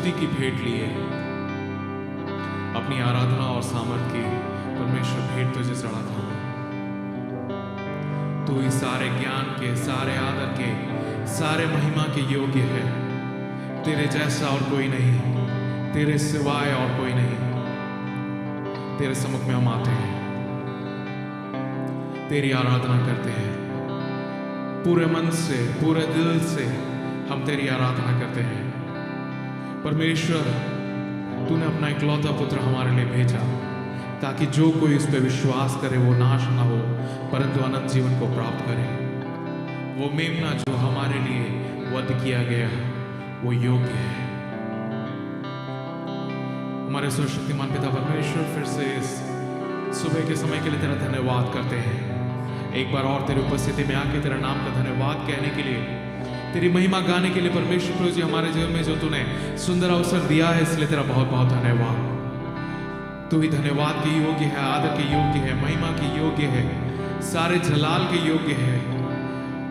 स्तुति की भेंट लिए, अपनी आराधना और सामर्थ की परमेश्वर भेंट तुझे चढ़ाता हूं। तू इस सारे ज्ञान के, सारे आदर के, सारे महिमा के योग्य है। तेरे जैसा और कोई नहीं, तेरे सिवाय और कोई नहीं। तेरे सम्मुख में हम आते हैं, तेरी आराधना करते हैं, पूरे मन से, पूरे दिल से हम तेरी आराधना करते हैं। परमेश्वर, तूने अपना इकलौता पुत्र हमारे लिए भेजा ताकि जो कोई उस पर विश्वास करे वो नाश ना हो परंतु अनंत जीवन को प्राप्त करे। वो मेमना जो हमारे लिए वध किया गया वो योग्य है। हमारे सर्वशक्तिमान पिता परमेश्वर, फिर से इस सुबह के समय के लिए तेरा धन्यवाद करते हैं। एक बार और तेरी उपस्थिति में आके तेरा नाम का धन्यवाद कहने के लिए, तेरी महिमा गाने के लिए परमेश्वर प्रभु जी, हमारे जीवन में जो तूने सुंदर अवसर दिया है इसलिए तेरा बहुत बहुत धन्यवाद। तू ही धन्यवाद के योग्य है, आदर के योग्य है, महिमा के योग्य है, सारे जलाल के योग्य है।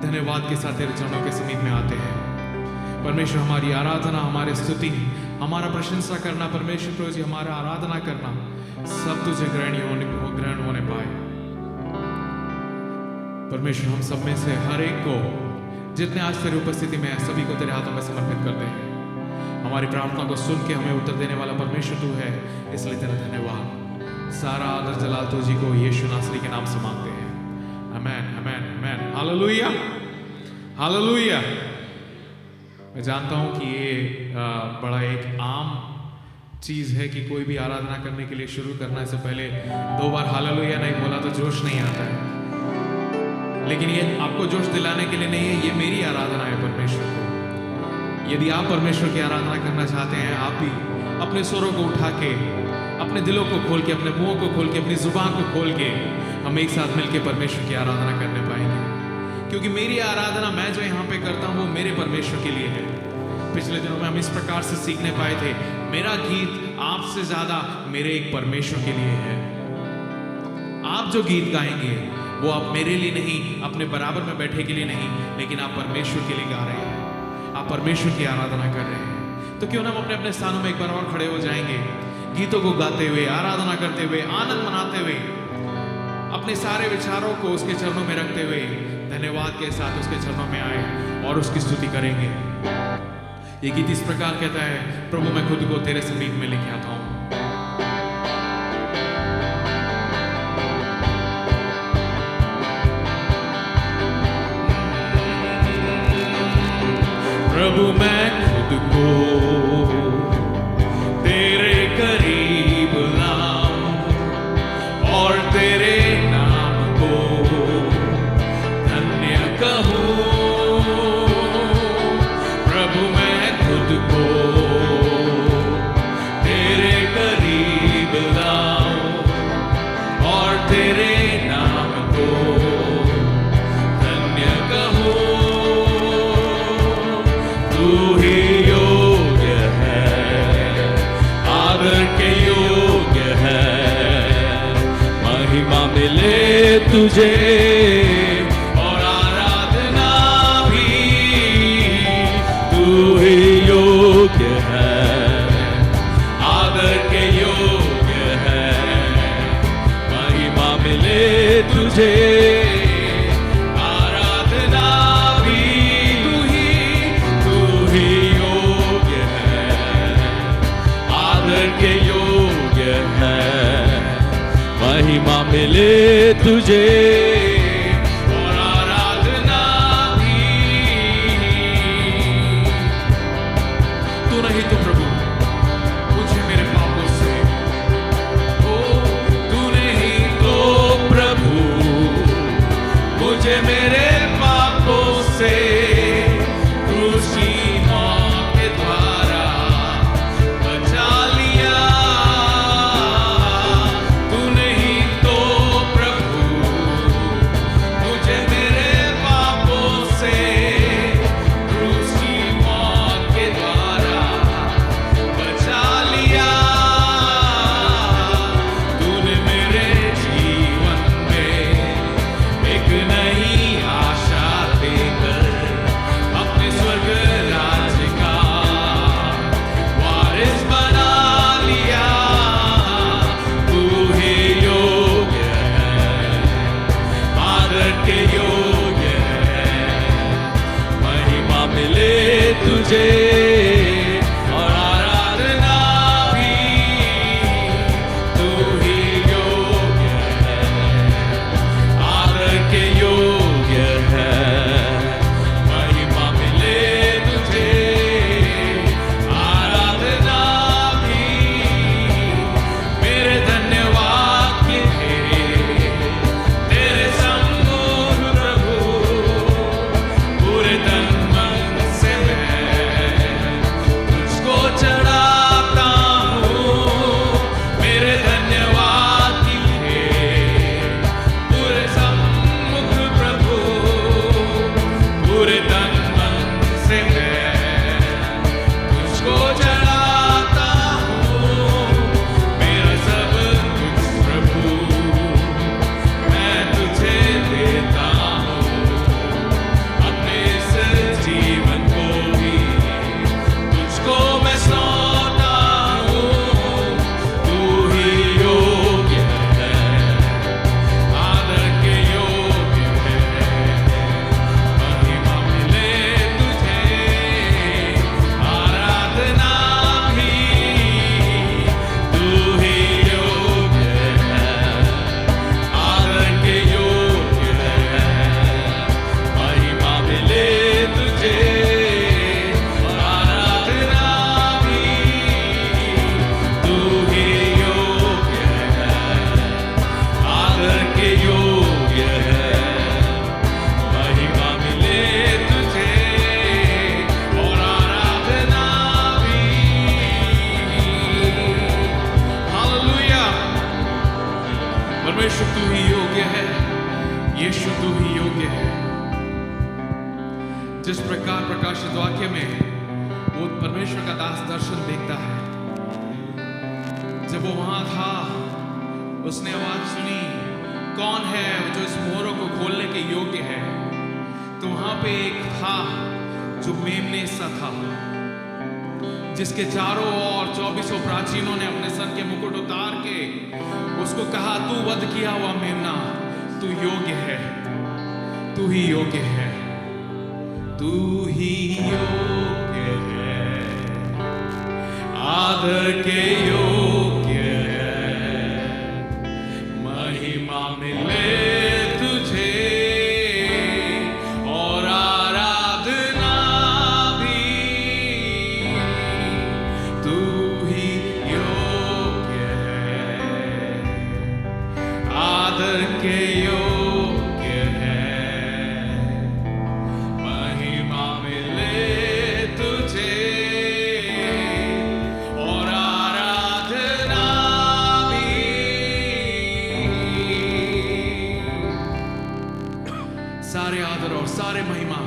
धन्यवाद के साथ तेरे चरणों के समीप में आते हैं परमेश्वर। हमारी आराधना, हमारी स्तुति, हमारा प्रशंसा करना परमेश्वर प्रभु जी, हमारा आराधना करना सब तुझे ग्रहण होने पाए परमेश्वर। हम सब में से हर एक को, जितने आज तेरी उपस्थिति में है, सभी को तेरे हाथों में समर्पित करते हैं। हमारी प्रार्थना को सुन के हमें उत्तर देने वाला परमेश्वर तू है, इसलिए तेरा धन्यवाद। सारा आदर जलाल तुझी को यीशु नासरी के नाम से मांगते हैं। Amen, amen, amen. Hallelujah, hallelujah. मैं जानता हूं कि ये बड़ा एक आम चीज है कि कोई भी आराधना करने के लिए शुरू करने से पहले 2 बार हालेलुया नहीं बोला तो जोश नहीं आता है। लेकिन ये आपको जोश दिलाने के लिए नहीं है, ये मेरी आराधना है परमेश्वर को। यदि आप परमेश्वर की आराधना करना चाहते हैं, आप भी अपने स्वरों को उठा के, अपने दिलों को खोल के, अपने मुंहों को खोल के, अपनी जुबान को खोल के हम एक साथ मिलकर परमेश्वर की आराधना करने पाएंगे। क्योंकि मेरी आराधना मैं जो यहाँ पे करता हूँ वो मेरे परमेश्वर के लिए है। पिछले दिनों में हम इस प्रकार से सीखने पाए थे, मेरा गीत आपसे ज्यादा मेरे एक परमेश्वर के लिए है। आप जो गीत गाएंगे वो आप मेरे लिए नहीं, अपने बराबर में बैठे के लिए नहीं, लेकिन आप परमेश्वर के लिए गा रहे हैं, आप परमेश्वर की आराधना कर रहे हैं। तो क्यों ना हम अपने अपने स्थानों में एक बार और खड़े हो जाएंगे, गीतों को गाते हुए, आराधना करते हुए, आनंद मनाते हुए, अपने सारे विचारों को उसके चरणों में रखते हुए धन्यवाद के साथ उसके चरणों में आए और उसकी स्तुति करेंगे। ये गीत इस प्रकार कहता है, प्रभु मैं खुद को तेरे समीप में लेके आता हूं। प्रभु मैं खुद को तेरे करीब लाऊं और तेरे नाम को धन्य कहूं। प्रभु मैं खुद को तेरे करीब लाऊं और तेरे नाम को धन्य कहूं। तू ही योग्य है, आदर के योग्य है, महिमा मिले तुझे और आराधना भी। तू ही योग्य है, आदर के योग्य है, महिमा मिले तुझे के योग्य है, महिमा मिले तुझे और आराधना भी। तू नहीं तो प्रभु मुझे मेरे पापों से, ओ तू नहीं तो प्रभु मुझे मेरे पापों से परमेश्वर तू ही योग्य है, यीशु तू ही योग्य है। जिस प्रकार प्रकाशित वाक्य में वो परमेश्वर का दास दर्शन देखता है, जब वो वहां था उसने आवाज सुनी, कौन है जो इस मोहरों को खोलने के योग्य है? तो वहां पे एक था जो मेमने सा था, जिसके चारों ओर 24 प्राचीनों ने अपने सर के मुकुट उतार के उसको कहा, तू वध किया हुआ मेमना, तू योग्य है, तू ही योग्य है, तू ही योग्य है, आदर के योग्य है, महिमा मिले तुझे और आराधना भी, तू ही योग्य है, आदर के योग्य है, महिमा मिले तुझे और आराधना भी। सारे आदर और सारे महिमा,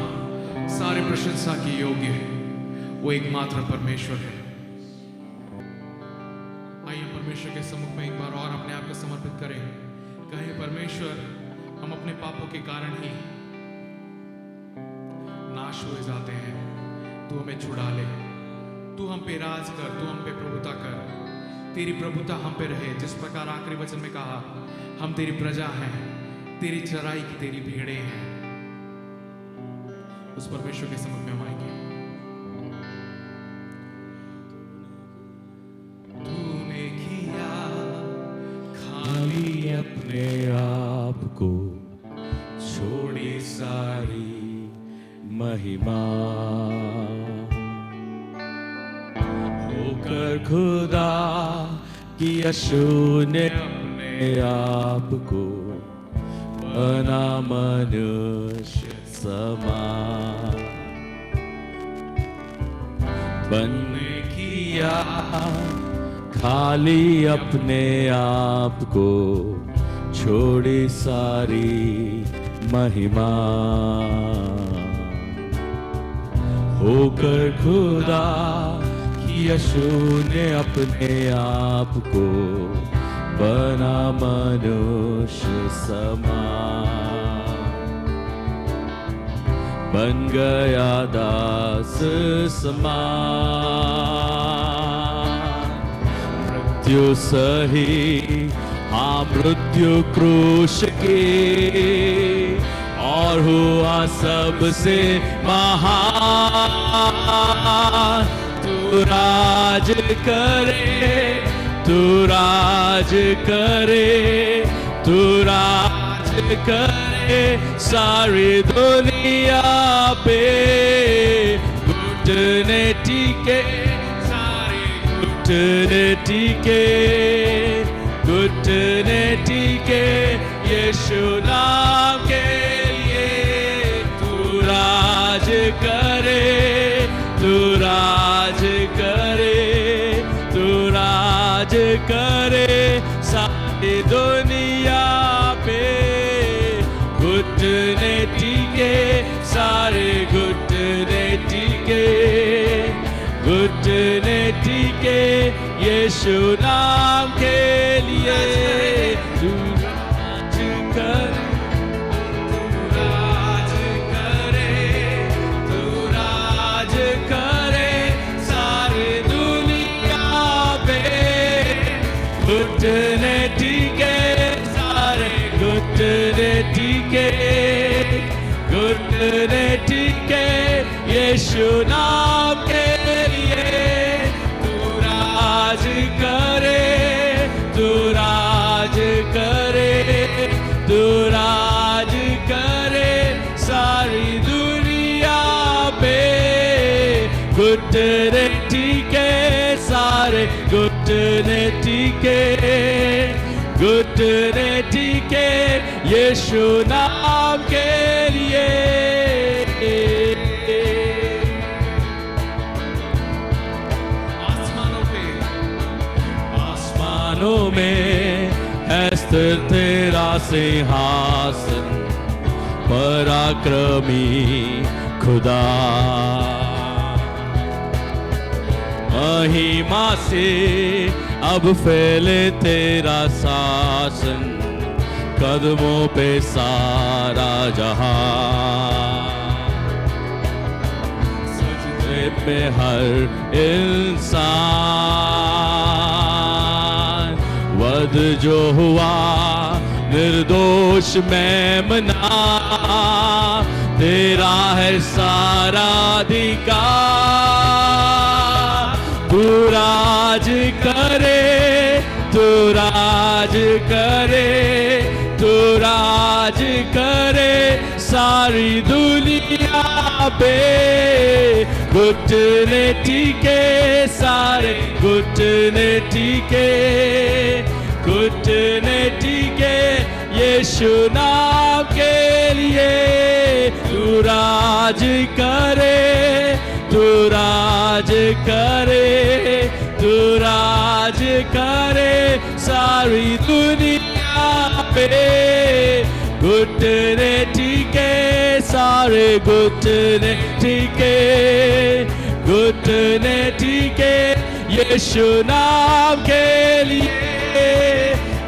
सारे प्रशंसा की योग्य है वो एकमात्र परमेश्वर है। आइए परमेश्वर के सम्मुख में एक बार और अपने आप को समर्पित करें। कहें, परमेश्वर, हम अपने पापों के कारण ही नाश हुए जाते हैं, तू हमें छुड़ा ले, तू हम पे राज कर, तू हम पे प्रभुता कर, तेरी प्रभुता हम पे रहे। जिस प्रकार आखिरी वचन में कहा, हम तेरी प्रजा हैं, तेरी चराई की तेरी भेड़ें हैं। उस परमेश्वर के सम्मुख में हम आएंगे। तूने किया खाली अपने आप को, छोड़ी सारी महिमा, होकर खुदा कि यीशु ने अपने आप को बना मनुष्य समान, बनने किया खाली अपने आप को, छोड़ी सारी महिमा, होकर खुदा कि यीशु ने अपने आप को बना मनुष्य समान, बन गया दास समान, मृत्यु सही, हाँ मृत्यु क्रूश की, और हुआ सबसे महान। तू राज करे, तू राज करे, तू राज करे सारी दुनिया पे, घुटने टीके सारे घुटने टीके, घुटने टीके यीशु नाम के लिए। तू राज करे, तू राज करे, तू राज करे सारी दुनिया पे, घुटने टीके सारे घुटने टीके, घुटने टीके यीशु नाम के लिए। तू राज करे, तू राज करे, तू राज करे सारी दुनिया पे, घुटने टीके सारे घुटने टीके, घुटने टीके यीशु नाम के लिए। तू राज करे, तू राज करे, तू राज करे सारी दुनिया पे, घुटने टीके सारे घुटने टीके, घुटने टीके यीशु नाम के लिए। आसमानों में है स्थिर तेरा तेरा सिंहासन पराक्रमी खुदा, महिमा से अब फैले तेरा शासन, कदमों पे सारा जहां, सजदे पे हर इंसान, वध जो हुआ निर्दोष मेमना, तेरा है सारा अधिकार, तू राज करे, तू राज करे, तू राज करे सारी दुनिया पे, घुटने टीके सारे घुटने टीके, घुटने टीके यीशु नाम के लिए, तू राज करे, तू राज करे, तू राज करे सारी दुनिया पे, घुटने टीके सारे घुटने टीके, घुटने टीके यीशु नाम के लिए,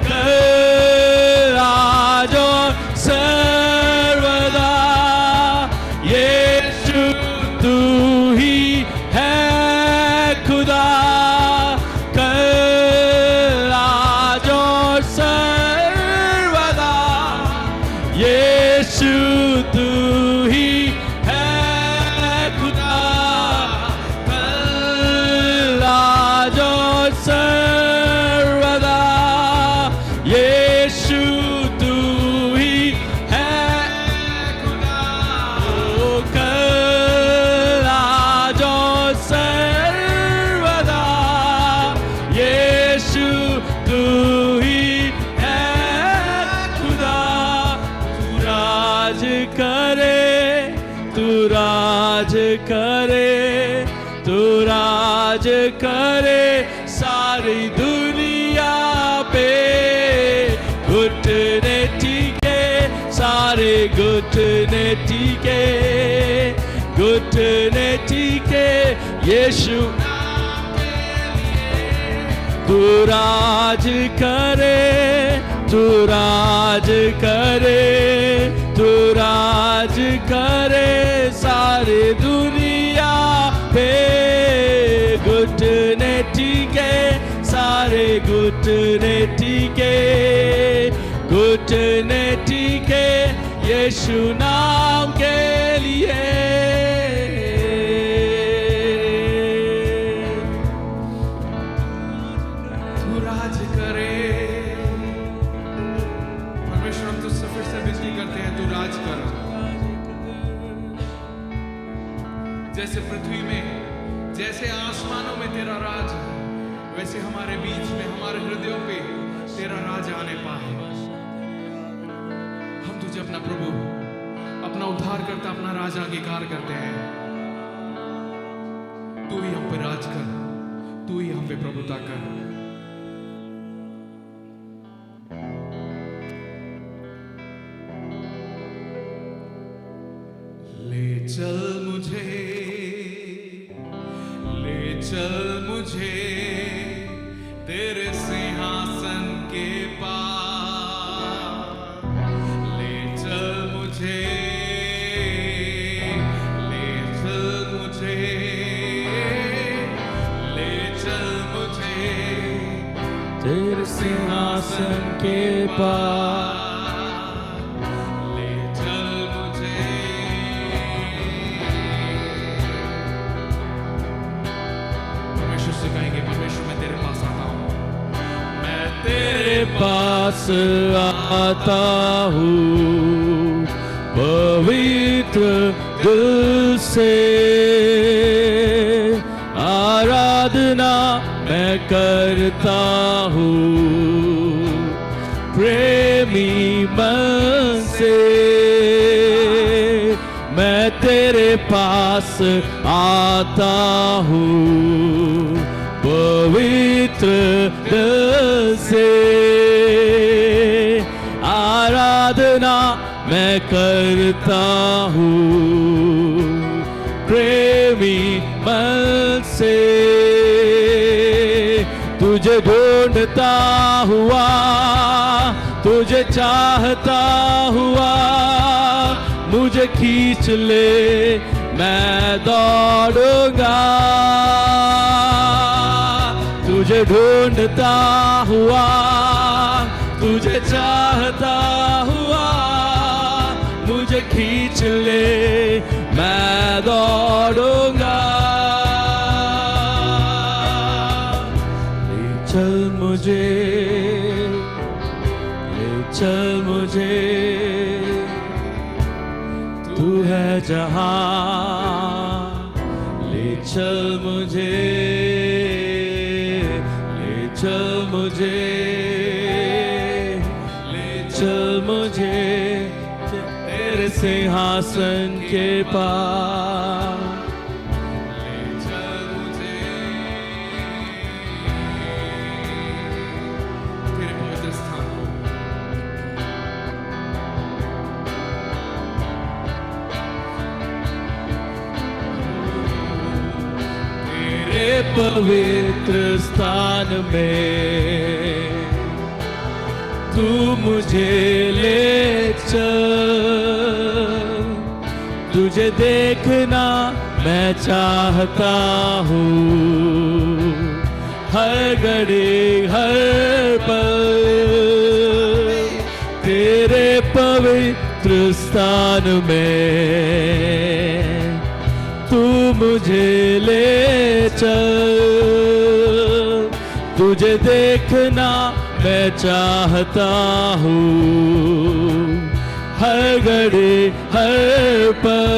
कल आज और सर्वदा यीशु तू ही है खुदा, कल आज और सर्वदा यीशु तू ही है खुदा, कल आज और सर्वदा यीशु तू ही है खुदा, ओ कल आज और सर्वदा यीशु तू ही है खुदा, तू राज करे, तू राज करे, तू राज करे सारी दुनिया पे, घुटने टीके सारे घुटने टीके, घुटने टीके यीशु तू राज करे, तू राज करे, तू राज करे सारी दुनिया पे, घुटने टीके सारे घुटने टीके, घुटने टीके यीशु नाम के लिए, तू राज करे। परमेश्वर हम तुझसे फिर से विनती करते हैं, तू राज कर। जैसे पृथ्वी में, जैसे आसमानों में तेरा राज है, वैसे हमारे बीच में, हमारे हृदयों पे तेरा राज आने पाए। हम तुझे अपना प्रभु, अपना उद्धार करता, अपना राज अंगीकार करते हैं। तू ही हम पे राज कर, तू ही हम पे प्रभुता कर। ले चल मुझे, ले चल मुझे तेरे सिंहासन के पार, ले चल मुझे, ले चल मुझे, ले चल मुझे तेरे सिंहासन के पार, ले चल मुझे। परमेश्वर से कहेंगे, परमेश्वर मैं तेरे पास आता हूँ, मैं तेरे पास आता हूँ, पवित्र दिल से आराधना मैं करता हूँ, प्रेमी मन से मैं तेरे पास आता हूँ, पवित्र दिल से आराधना मैं करता हूँ प्रेमी मन से, तुझे ढूंढता हुआ, तुझे चाहता हुआ, मुझे खींच ले मैं दौड़ूंगा। तुझे ढूंढता हुआ, तुझे चाहता हुआ, मुझे खींच ले मैं दौड़ूंगा। ले चल मुझे, ले चल मुझे, तू है जहां, ले चल मुझे, ले चल मुझे, ले चल मुझे तेरे सिंहासन के पास। ले चल मुझे तेरे पवित्र स्थान को। तेरे पवित्र स्थान में तू मुझे ले चल, तुझे देखना मैं चाहता हूँ हर घड़ी हर पल। तेरे पवित्र स्थान में तू मुझे ले चल, तुझे देखना मैं चाहता हूँ हर घड़ी हर पल।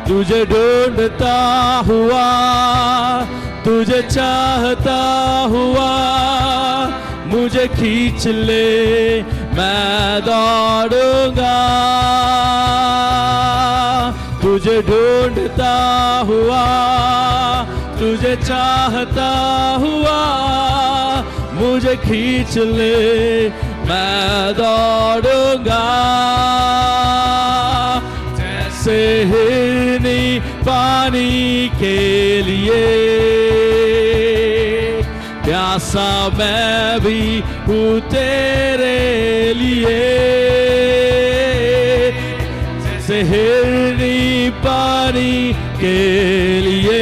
तुझे ढूंढता हुआ, तुझे चाहता हुआ, मुझे खींच ले मैं दौड़ूंगा। तुझे ढूंढता हुआ, तुझे चाहता हुआ, मुझे खींच ले मैं दौड़ूंगा। जैसे हिरनी पानी के लिए प्यासा मैं भी हूँ तेरे लिए। जैसे हिरनी पानी के लिए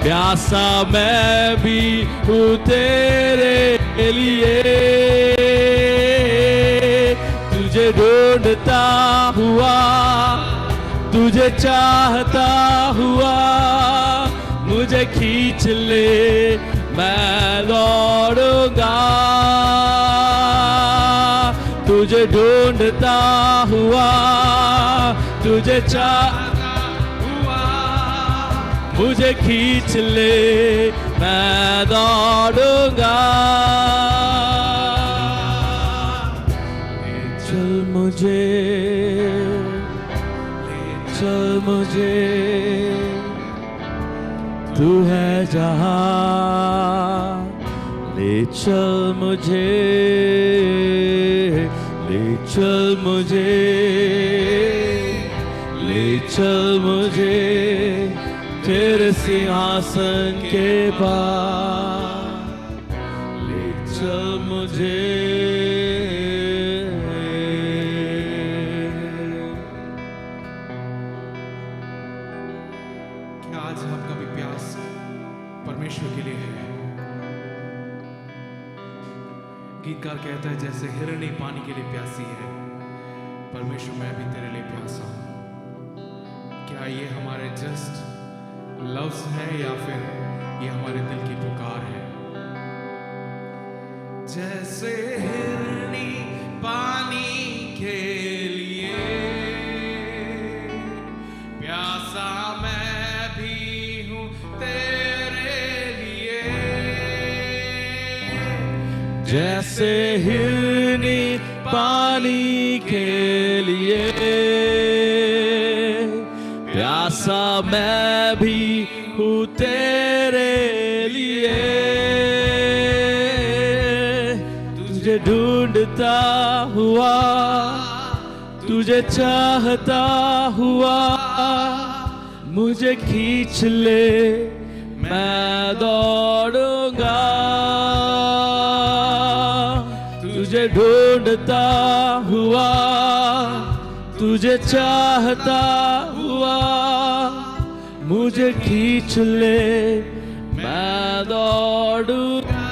प्यासा मैं भी हूँ तेरे लिए। तुझे ढूंढता हुआ, तुझे चाहता हुआ, मुझे खींच ले मैं दौड़ूंगा। तुझे ढूंढता हुआ, तुझे चाहता हुआ, मुझे खींच ले मैं दौड़ूंगा। ले चल मुझे, ले चल मुझे, तू है जहां, ले चल मुझे, ले चल मुझे, ले चल मुझे तेरे सिंहासन के पास। ले चल मुझे। क्या आज आपका भी प्यास परमेश्वर के लिए है? गीतकार कहता है जैसे हिरनी पानी के लिए प्यासी है, परमेश्वर मैं भी तेरे लिए प्यासा हूं। क्या ये हमारे जस्ट लफ्ज है या फिर ये हमारे दिल की पुकार है? जैसे हिरनी पानी के लिए प्यासा मैं भी हूं तेरे लिए। जैसे हिरनी पानी के लिए प्यासा मैं भी हूँ तेरे लिए। तुझे ढूंढता हुआ, तुझे चाहता हुआ, मुझे खींच ले, मैं दौड़ूंगा। तुझे ढूंढता हुआ, तुझे चाहता हुआ, मुझे खींच ले, मैं दौड़ूंगा।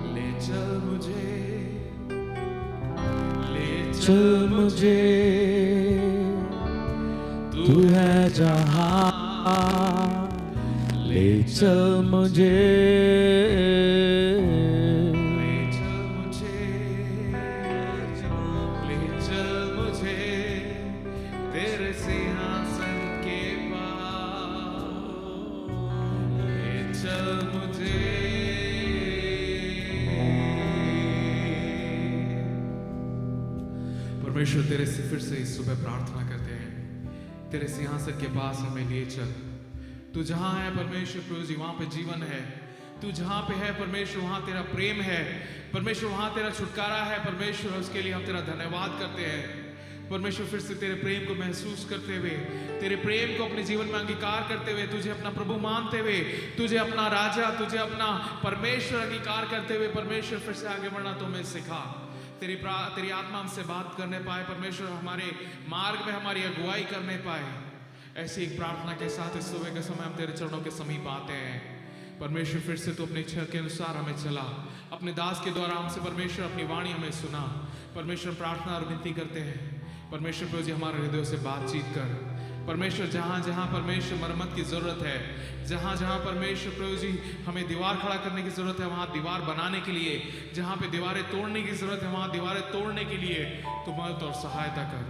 ले चल मुझे, ले चल मुझे, तू है जहां, ले चल मुझे, ले चल मुझे, ले चल मुझे तेरे सिंहासन के पास, ले चल मुझे। परमेश्वर तेरे से फिर से इस सुबह प्रार्थना करते हैं, तेरे सिंहासन के पास हमें ले चल। तू जहां है परमेश्वर प्रभु जी, वहां पे जीवन है। तू जहां पे है परमेश्वर, वहां तेरा प्रेम है परमेश्वर, वहां तेरा छुटकारा है परमेश्वर। उसके लिए हम तेरा धन्यवाद करते हैं परमेश्वर। फिर से तेरे प्रेम को महसूस करते हुए, तेरे प्रेम को अपने जीवन में अंगीकार करते हुए, तुझे अपना प्रभु मानते हुए, तुझे अपना राजा, तुझे अपना परमेश्वर अंगीकार करते हुए परमेश्वर फिर से आगे बढ़ना तो हमें सिखा। तेरी आत्मा हमसे बात करने पाए परमेश्वर, हमारे मार्ग में हमारी अगुवाई करने पाए। ऐसी एक प्रार्थना के साथ इस सुबह के समय हम तेरे चरणों के समीप आते हैं परमेश्वर। फिर से तू अपनी इच्छा के अनुसार हमें चला, अपने दास के द्वारा हमसे परमेश्वर अपनी वाणी हमें सुना परमेश्वर। प्रार्थना और विनती करते हैं परमेश्वर प्रभु जी, हमारे हृदयों से बातचीत कर परमेश्वर। जहाँ जहाँ परमेश्वर मरम्मत की ज़रूरत है, जहाँ जहाँ परमेश्वर प्रभु जी हमें दीवार खड़ा करने की ज़रूरत है, वहाँ दीवार बनाने के लिए, जहाँ पे दीवारें तोड़ने की ज़रूरत है, वहाँ दीवारें तोड़ने के लिए तू मदद और सहायता कर।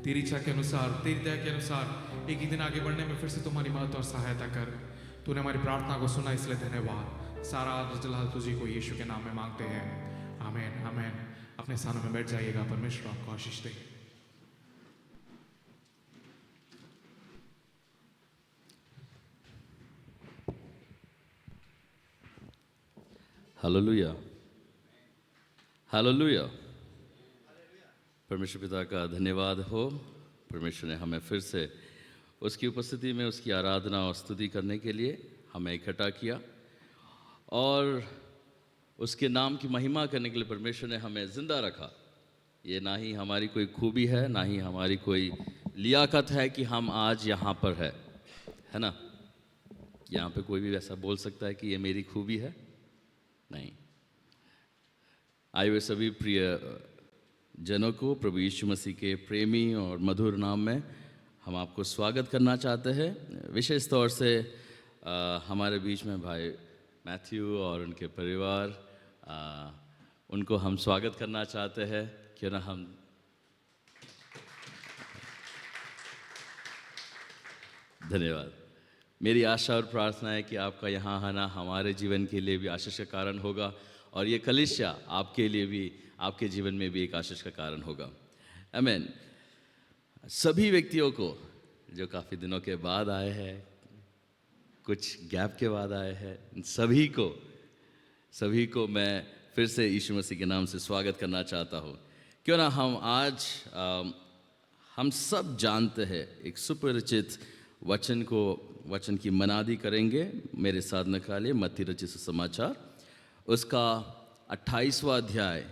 तेरी इच्छा के अनुसार, तेरी दया के अनुसार एक ही दिन आगे बढ़ने में फिर से तुम्हारी मदद और सहायता कर। तूने हमारी प्रार्थना को सुना, इसलिए धन्यवाद। सारा जलाल तुझी को यीशु के नाम में मांगते हैं, आमीन आमीन। अपने स्थानों में बैठ जाइएगा, परमेश्वर आपको आशीष दे। Hallelujah, hallelujah. परमेश्वर पिता का धन्यवाद हो। परमेश्वर ने हमें फिर से उसकी उपस्थिति में उसकी आराधना और स्तुति करने के लिए हमें इकट्ठा किया, और उसके नाम की महिमा करने के लिए परमेश्वर ने हमें ज़िंदा रखा। ये ना ही हमारी कोई खूबी है, ना ही हमारी कोई लियाकत है कि हम आज यहाँ पर है ना। यहाँ पे कोई भी ऐसा बोल सकता है कि ये मेरी खूबी है? नहीं। आए हुए सभी प्रिय जनों को प्रभु यीशु मसीह के प्रेमी और मधुर नाम में हम आपको स्वागत करना चाहते हैं। विशेष तौर से हमारे बीच में भाई मैथ्यू और उनके परिवार, उनको हम स्वागत करना चाहते हैं। क्यों ना हम धन्यवाद। मेरी आशा और प्रार्थना है कि आपका यहाँ आना हमारे जीवन के लिए भी आशीष का कारण होगा, और ये कलीसिया आपके लिए भी, आपके जीवन में भी एक आशीष का कारण होगा। आमीन। सभी व्यक्तियों को जो काफ़ी दिनों के बाद आए हैं, कुछ गैप के बाद आए हैं, सभी को मैं फिर से यीशु मसीह के नाम से स्वागत करना चाहता हूँ। क्यों ना हम आज हम सब जानते हैं एक सुपरिचित वचन की मनादी करेंगे। मेरे साथ निकालिए मत्ती रचित सुसमाचार, उसका 28वां अध्याय।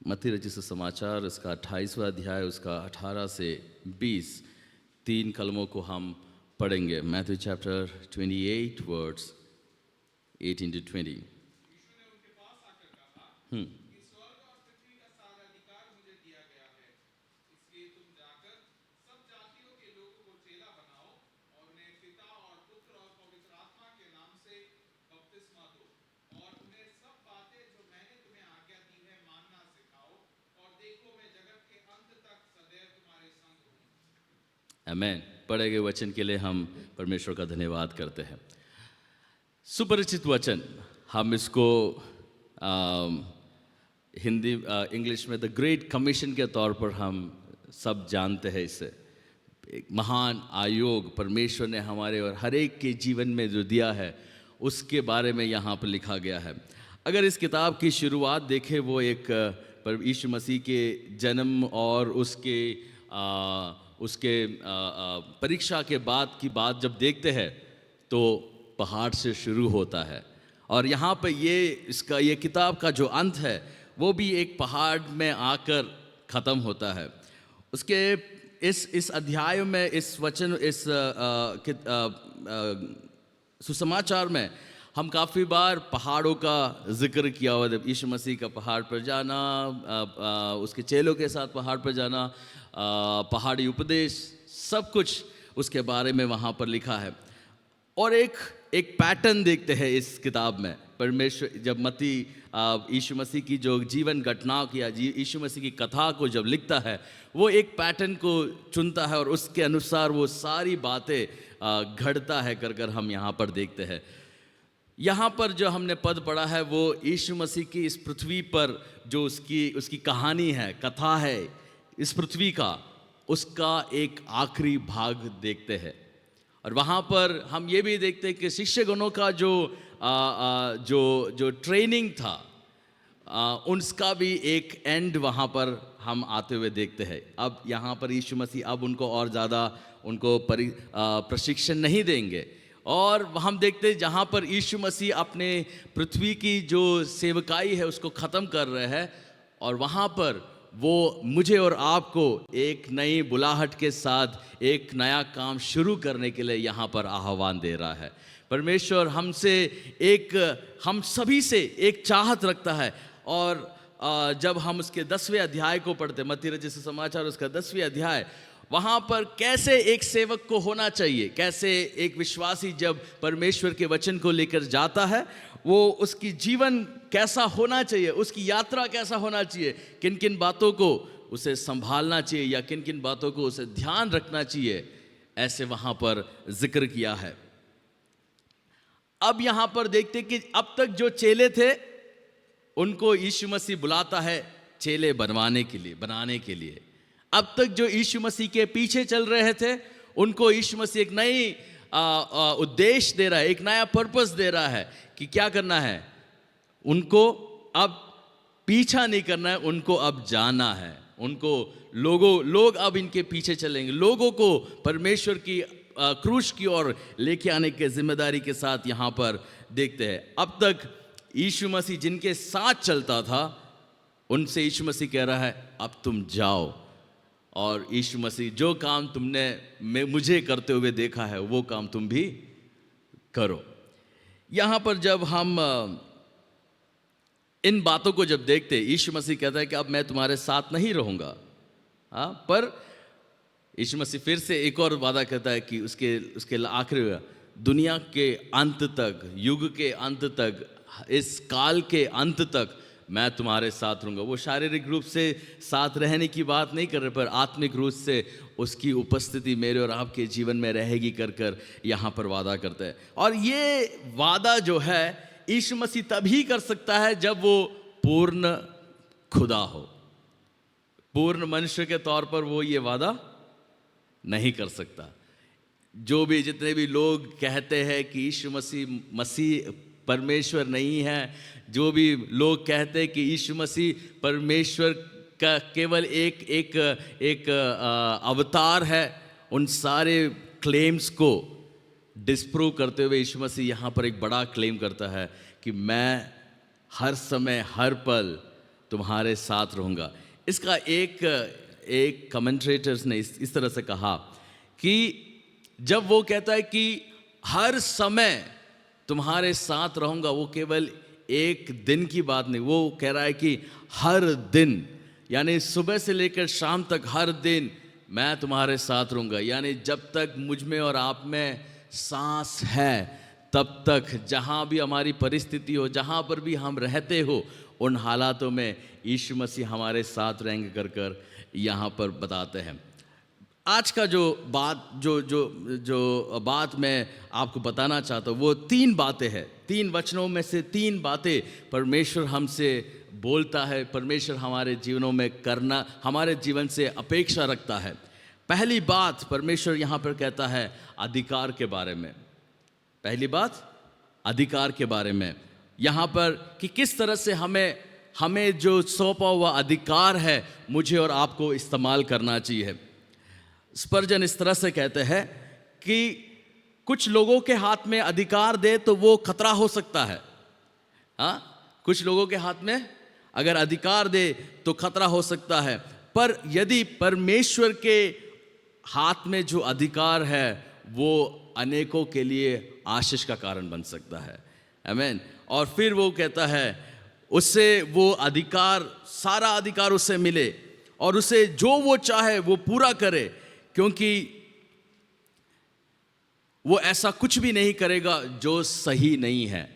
मत्ती रचित सुसमाचार उसका 28वां अध्याय, उसका 18 से 20 तीन कलमों को हम पढ़ेंगे। Matthew chapter 28 words 18 to 20। आमीन। पढ़े गए वचन के लिए हम परमेश्वर का धन्यवाद करते हैं। सुपरिचित वचन, हम इसको हिंदी इंग्लिश में द ग्रेट कमीशन के तौर पर हम सब जानते हैं इसे। एक महान आयोग परमेश्वर ने हमारे और हर एक के जीवन में जो दिया है उसके बारे में यहाँ पर लिखा गया है। अगर इस किताब की शुरुआत देखें, वो एक पर यीशु मसीह के जन्म और उसके परीक्षा के बाद की बात जब देखते हैं तो पहाड़ से शुरू होता है, और यहाँ पर ये किताब का जो अंत है वो भी एक पहाड़ में आकर ख़त्म होता है। उसके इस अध्याय में इस वचन सुसमाचार में हम काफ़ी बार पहाड़ों का जिक्र किया हुआ है। यीशु मसीह का पहाड़ पर जाना, उसके चेलों के साथ पहाड़ पर जाना, पहाड़ी उपदेश, सब कुछ उसके बारे में वहाँ पर लिखा है। और एक पैटर्न देखते हैं इस किताब में। परमेश्वर जब यीशु मसीह की जो जीवन घटनाओं की यीशु मसीह की कथा को जब लिखता है, वो एक पैटर्न को चुनता है और उसके अनुसार वो सारी बातें घड़ता है कर हम यहाँ पर देखते हैं। यहाँ पर जो हमने पद पढ़ा है वो यीशु मसीह की इस पृथ्वी पर जो उसकी कहानी है, कथा है इस पृथ्वी का, उसका एक आखिरी भाग देखते हैं। और वहाँ पर हम ये भी देखते हैं कि शिष्यगणों का जो ट्रेनिंग था, उसका भी एक एंड वहाँ पर हम आते हुए देखते हैं। अब यहाँ पर यीशु मसीह अब उनको और ज़्यादा प्रशिक्षण नहीं देंगे, और हम देखते हैं जहाँ पर यीशु मसीह अपने पृथ्वी की जो सेवकाई है उसको ख़त्म कर रहे हैं, और वहाँ पर वो मुझे और आपको एक नई बुलाहट के साथ एक नया काम शुरू करने के लिए यहाँ पर आह्वान दे रहा है। परमेश्वर हम सभी से एक चाहत रखता है। और जब हम उसके 10वें अध्याय को पढ़ते, मत्ती रचित सुसमाचार उसका 10वें अध्याय, वहाँ पर कैसे एक सेवक को होना चाहिए, कैसे एक विश्वासी जब परमेश्वर के वचन को लेकर जाता है, वो उसकी जीवन कैसा होना चाहिए, उसकी यात्रा कैसा होना चाहिए, किन किन बातों को उसे संभालना चाहिए या किन किन बातों को उसे ध्यान रखना चाहिए, ऐसे वहाँ पर जिक्र किया है। अब यहाँ पर देखते कि अब तक जो चेले थे उनको यीशु मसीह बुलाता है चेले बनाने के लिए। अब तक जो यीशु मसीह के पीछे चल रहे थे उनको यीशु मसीह एक नई उद्देश्य दे रहा है, एक नया पर्पस दे रहा है कि क्या करना है, उनको अब पीछा नहीं करना है, उनको अब जाना है। उनको लोग अब इनके पीछे चलेंगे, लोगों को परमेश्वर की क्रूस की ओर लेके आने के जिम्मेदारी के साथ यहाँ पर देखते हैं। अब तक यीशु मसीह जिनके साथ चलता था उनसे यीशु मसीह कह रहा है अब तुम जाओ, और यीशु मसीह जो काम तुमने मुझे करते हुए देखा है वो काम तुम भी करो। यहाँ पर जब हम इन बातों को जब देखते, यीशु मसीह कहता है कि अब मैं तुम्हारे साथ नहीं रहूँगा, पर यीशु मसीह फिर से एक और वादा करता है कि उसके आखिरी दुनिया के अंत तक, युग के अंत तक, इस काल के अंत तक मैं तुम्हारे साथ रहूँगा। वो शारीरिक रूप से साथ रहने की बात नहीं कर रहे, पर आत्मिक रूप से उसकी उपस्थिति मेरे और आपके जीवन में रहेगी कर यहाँ पर वादा करते हैं। और ये वादा जो है यीशु मसीह तभी कर सकता है जब वो पूर्ण खुदा हो। पूर्ण मनुष्य के तौर पर वो ये वादा नहीं कर सकता। जितने भी लोग कहते हैं कि यीशु मसीह परमेश्वर नहीं है, जो भी लोग कहते हैं कि यीशु मसीह परमेश्वर का केवल एक अवतार है, उन सारे क्लेम्स को डिस्प्रूव करते हुए यीशु मसीह यहाँ पर एक बड़ा क्लेम करता है कि मैं हर समय हर पल तुम्हारे साथ रहूँगा। इसका एक कमेंट्रेटर्स ने इस तरह से कहा कि जब वो कहता है कि हर समय तुम्हारे साथ रहूँगा, वो केवल एक दिन की बात नहीं, वो कह रहा है कि हर दिन, यानी सुबह से लेकर शाम तक हर दिन मैं तुम्हारे साथ रहूँगा। यानी जब तक मुझ में और आप में सांस है तब तक, जहाँ भी हमारी परिस्थिति हो, जहाँ पर भी हम रहते हो, उन हालातों में यीशु मसीह हमारे साथ रहेंगे कर यहाँ पर बताते हैं। आज का जो बात मैं आपको बताना चाहता हूँ वो 3 बातें हैं। 3 वचनों में से 3 बातें परमेश्वर हमसे बोलता है, परमेश्वर हमारे जीवनों में करना, हमारे जीवन से अपेक्षा रखता है। पहली बात परमेश्वर यहाँ पर कहता है अधिकार के बारे में। पहली बात अधिकार के बारे में यहाँ पर कि किस तरह से हमें जो सौंपा हुआ अधिकार है मुझे और आपको इस्तेमाल करना चाहिए। स्पर्जन इस तरह से कहते हैं कि कुछ लोगों के हाथ में अधिकार दे तो वो खतरा हो सकता है। हाँ, कुछ लोगों के हाथ में अगर अधिकार दे तो खतरा हो सकता है, पर यदि परमेश्वर के हाथ में जो अधिकार है वो अनेकों के लिए आशीष का कारण बन सकता है। आमीन। और फिर वो कहता है उससे वो अधिकार, सारा अधिकार उससे मिले और उसे जो वो चाहे वो पूरा करे, क्योंकि वो ऐसा कुछ भी नहीं करेगा जो सही नहीं है।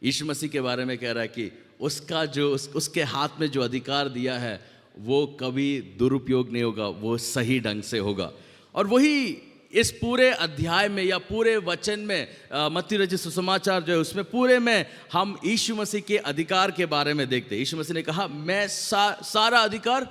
यीशु मसीह के बारे में कह रहा है कि उसका जो उसके हाथ में जो अधिकार दिया है वो कभी दुरुपयोग नहीं होगा, वो सही ढंग से होगा। और वही इस पूरे अध्याय में या पूरे वचन में मत्ती रचित सुसमाचार जो है उसमें पूरे में हम यीशु मसीह के अधिकार के बारे में देखते हैं। यीशु मसीह ने कहा मैं सारा अधिकार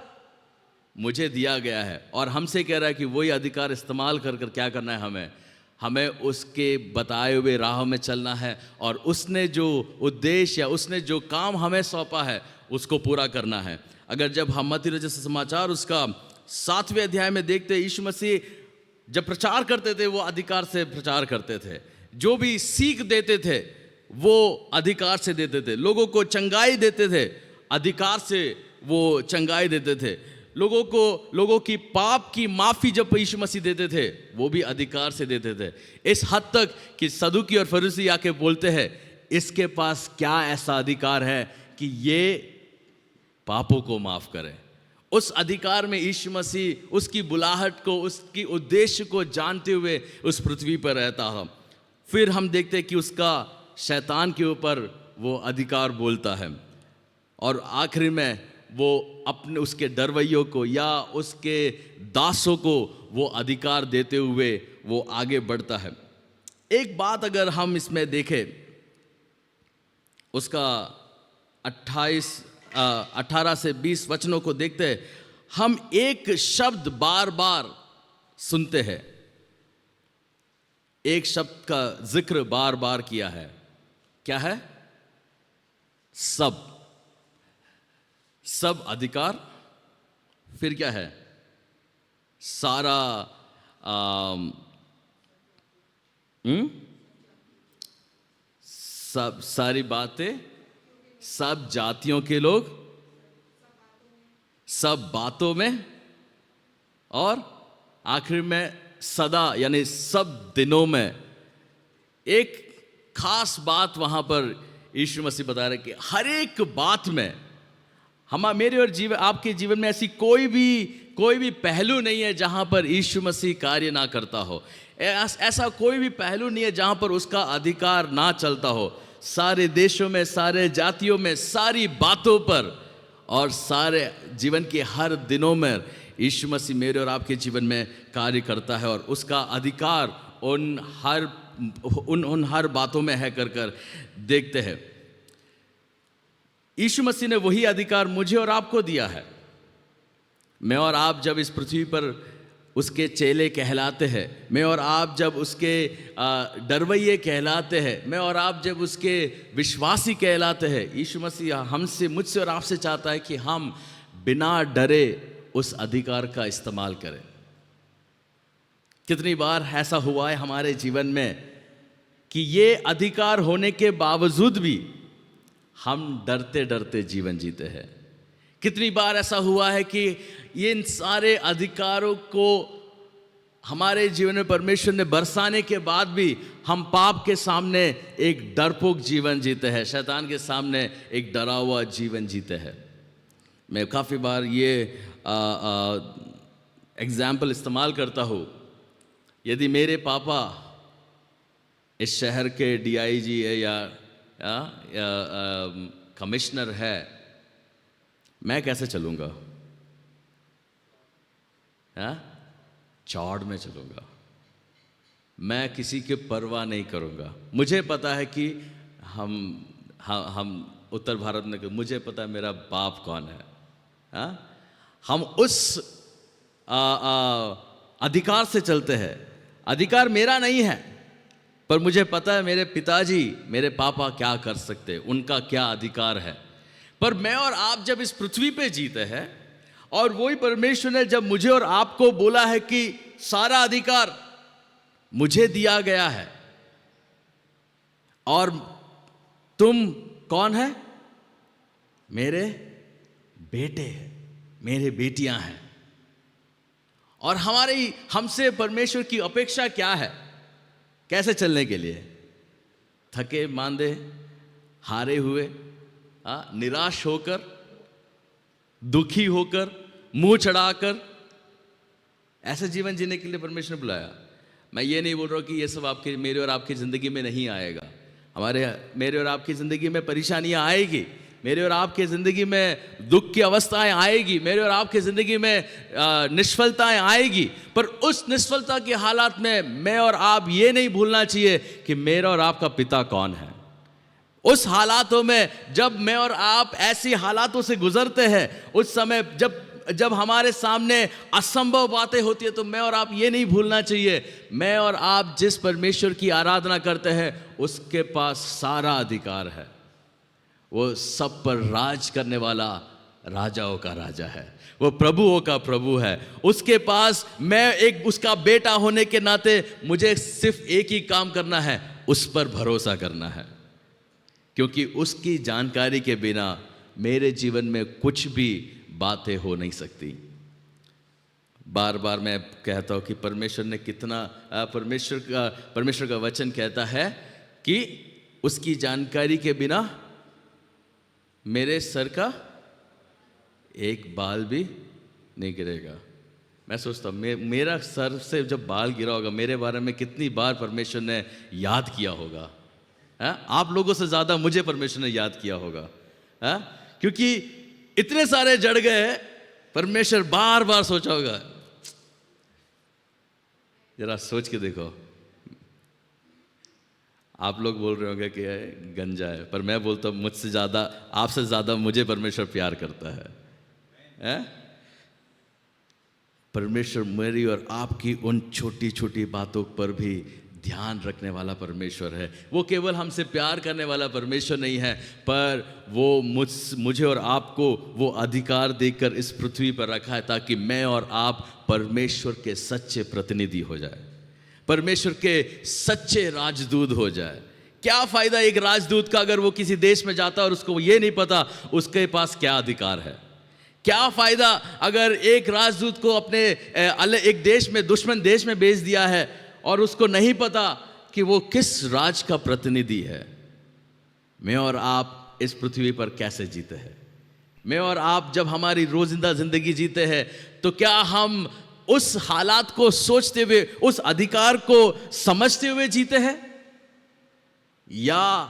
मुझे दिया गया है, और हमसे कह रहा है कि वही अधिकार इस्तेमाल कर क्या करना है, हमें उसके बताए हुए राह में चलना है और उसने जो उद्देश्य या उसने जो काम हमें सौंपा है उसको पूरा करना है। अगर जब हम मत्ती रचित सुसमाचार उसका 7वें अध्याय में देखते, यीशु मसीह जब प्रचार करते थे वो अधिकार से प्रचार करते थे, जो भी सीख देते थे वो अधिकार से देते थे, लोगों को चंगाई देते थे अधिकार से वो चंगाई देते थे, लोगों की पाप की माफ़ी जब यीशु मसीह देते थे वो भी अधिकार से देते थे। इस हद तक कि सदूकी और फरीसी आके बोलते हैं इसके पास क्या ऐसा अधिकार है कि ये पापों को माफ़ करे। उस अधिकार में यीशु मसीह उसकी बुलाहट को, उसकी उद्देश्य को जानते हुए उस पृथ्वी पर रहता है। फिर हम देखते हैं कि उसका शैतान के ऊपर वो अधिकार बोलता है, और आखिर में वो अपने उसके डरवैयों को या उसके दासों को वो अधिकार देते हुए वो आगे बढ़ता है। एक बात अगर हम इसमें देखें, उसका 18 से 20 वचनों को देखते हैं, हम एक शब्द बार बार सुनते हैं, एक शब्द का जिक्र बार बार किया है, क्या है? सब अधिकार, फिर क्या है? सारा सब, सारी बातें, सब जातियों के लोग, सब बातों में, और आखिर में सदा यानी सब दिनों में। एक खास बात वहां पर यीशु मसीह बता रहे कि हर एक बात में मेरे और आपके जीवन में ऐसी कोई भी पहलू नहीं है जहां पर यीशु मसीह कार्य ना करता हो। ऐसा कोई भी पहलू नहीं है जहां पर उसका अधिकार ना चलता हो। सारे देशों में, सारे जातियों में, सारी बातों पर और सारे जीवन के हर दिनों में यीशु मसीह मेरे और आपके जीवन में कार्य करता है, और उसका अधिकार उन हर बातों में है कर देखते हैं। यीशु मसीह ने वही अधिकार मुझे और आपको दिया है। मैं और आप जब इस पृथ्वी पर उसके चेले कहलाते हैं, मैं और आप जब उसके डरवैये कहलाते हैं, मैं और आप जब उसके विश्वासी कहलाते हैं, यीशु मसीह मुझसे और आपसे चाहता है कि हम बिना डरे उस अधिकार का इस्तेमाल करें। कितनी बार ऐसा हुआ है हमारे जीवन में कि ये अधिकार होने के बावजूद भी हम डरते डरते जीवन जीते हैं। कितनी बार ऐसा हुआ है कि इन सारे अधिकारों को हमारे जीवन में परमेश्वर ने बरसाने के बाद भी हम पाप के सामने एक डरपोक जीवन जीते हैं, शैतान के सामने एक डरा हुआ जीवन जीते हैं। मैं काफ़ी बार ये एग्जाम्पल इस्तेमाल करता हूँ। यदि मेरे पापा इस शहर के DIG है या कमिश्नर है, मैं कैसे चलूँगा? चौड़ में चलूँगा। मैं किसी की परवाह नहीं करूँगा। मुझे पता है कि हम उत्तर भारत में, मुझे पता है मेरा बाप कौन है। हम उस अधिकार से चलते हैं। अधिकार मेरा नहीं है, पर मुझे पता है मेरे पिताजी, मेरे पापा क्या कर सकते हैं, उनका क्या अधिकार है। पर मैं और आप जब इस पृथ्वी पे जीते हैं, और वही परमेश्वर ने जब मुझे और आपको बोला है कि सारा अधिकार मुझे दिया गया है, और तुम कौन है? मेरे बेटे हैं, मेरे बेटियां हैं। और हमसे परमेश्वर की अपेक्षा क्या है? कैसे चलने के लिए? थके मांदे, हारे हुए, निराश होकर, दुखी होकर, मुंह चढ़ाकर, ऐसे जीवन जीने के लिए परमेश्वर ने बुलाया। मैं ये नहीं बोल रहा कि ये सब आपके, मेरे और आपकी ज़िंदगी में नहीं आएगा। मेरे और आपकी ज़िंदगी में परेशानियां आएगी, मेरे और आपकी ज़िंदगी में दुख की अवस्थाएं आएगी, मेरे और आपकी ज़िंदगी में निष्फलताएं आएगी। पर उस निष्फलता के हालात में मैं और आप ये नहीं भूलना चाहिए कि मेरा और आपका पिता कौन है। उस हालातों में जब मैं और आप ऐसी हालातों से गुजरते हैं, उस समय जब हमारे सामने असंभव बातें होती है, तो मैं और आप ये नहीं भूलना चाहिए, मैं और आप जिस परमेश्वर की आराधना करते हैं उसके पास सारा अधिकार है। वो सब पर राज करने वाला राजाओं का राजा है, वो प्रभुओं का प्रभु है। उसके पास मैं उसका बेटा होने के नाते मुझे सिर्फ एक ही काम करना है, उस पर भरोसा करना है, क्योंकि उसकी जानकारी के बिना मेरे जीवन में कुछ भी बातें हो नहीं सकती। बार बार मैं कहता हूं कि परमेश्वर ने कितना परमेश्वर का वचन कहता है कि उसकी जानकारी के बिना मेरे सर का एक बाल भी नहीं गिरेगा। मैं सोचता हूँ मेरा सर से जब बाल गिरा होगा, मेरे बारे में कितनी बार परमेश्वर ने याद किया होगा। आप लोगों से ज़्यादा मुझे परमेश्वर ने याद किया होगा, क्योंकि इतने सारे जड़ गए, परमेश्वर बार बार सोचा होगा। जरा सोच के देखो, आप लोग बोल रहे होंगे कि गंजा है, पर मैं बोलता हूँ मुझसे ज़्यादा, आपसे ज़्यादा मुझे परमेश्वर प्यार करता है। परमेश्वर मेरी और आपकी उन छोटी छोटी बातों पर भी ध्यान रखने वाला परमेश्वर है। वो केवल हमसे प्यार करने वाला परमेश्वर नहीं है, पर वो मुझे और आपको वो अधिकार देकर इस पृथ्वी पर रखा है ताकि मैं और आप परमेश्वर के सच्चे प्रतिनिधि हो जाए, परमेश्वर के सच्चे राजदूत हो जाए। क्या फ़ायदा एक राजदूत का अगर वो किसी देश में जाता और उसको ये नहीं पता उसके पास क्या अधिकार है? क्या फ़ायदा अगर एक राजदूत को अपने एक देश में, दुश्मन देश में भेज दिया है और उसको नहीं पता कि वो किस राज का प्रतिनिधि है? मैं और आप इस पृथ्वी पर कैसे जीते हैं? मैं और आप जब हमारी रोजिंदा जिंदगी जीते हैं, तो क्या हम उस हालात को सोचते हुए, उस अधिकार को समझते हुए जीते हैं, या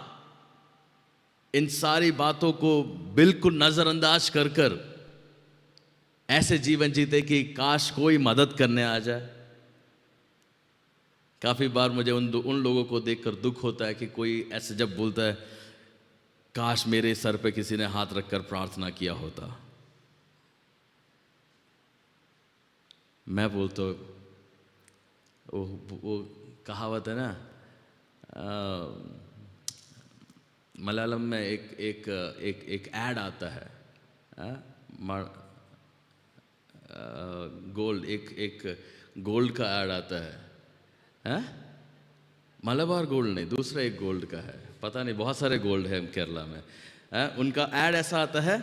इन सारी बातों को बिल्कुल नजरअंदाज कर कर ऐसे जीवन जीते कि काश कोई मदद करने आ जाए? काफी बार मुझे उन लोगों को देखकर दुख होता है कि कोई ऐसे जब बोलता है, काश मेरे सर पे किसी ने हाथ रखकर प्रार्थना किया होता। मैं बोलता वो कहावत है ना, मलयालम में एक ऐड आता है, गोल्ड, एक गोल्ड का ऐड आता है, मलाबार गोल्ड नहीं, दूसरा एक गोल्ड का है, पता नहीं, बहुत सारे गोल्ड है केरला में। उनका ऐड ऐसा आता है,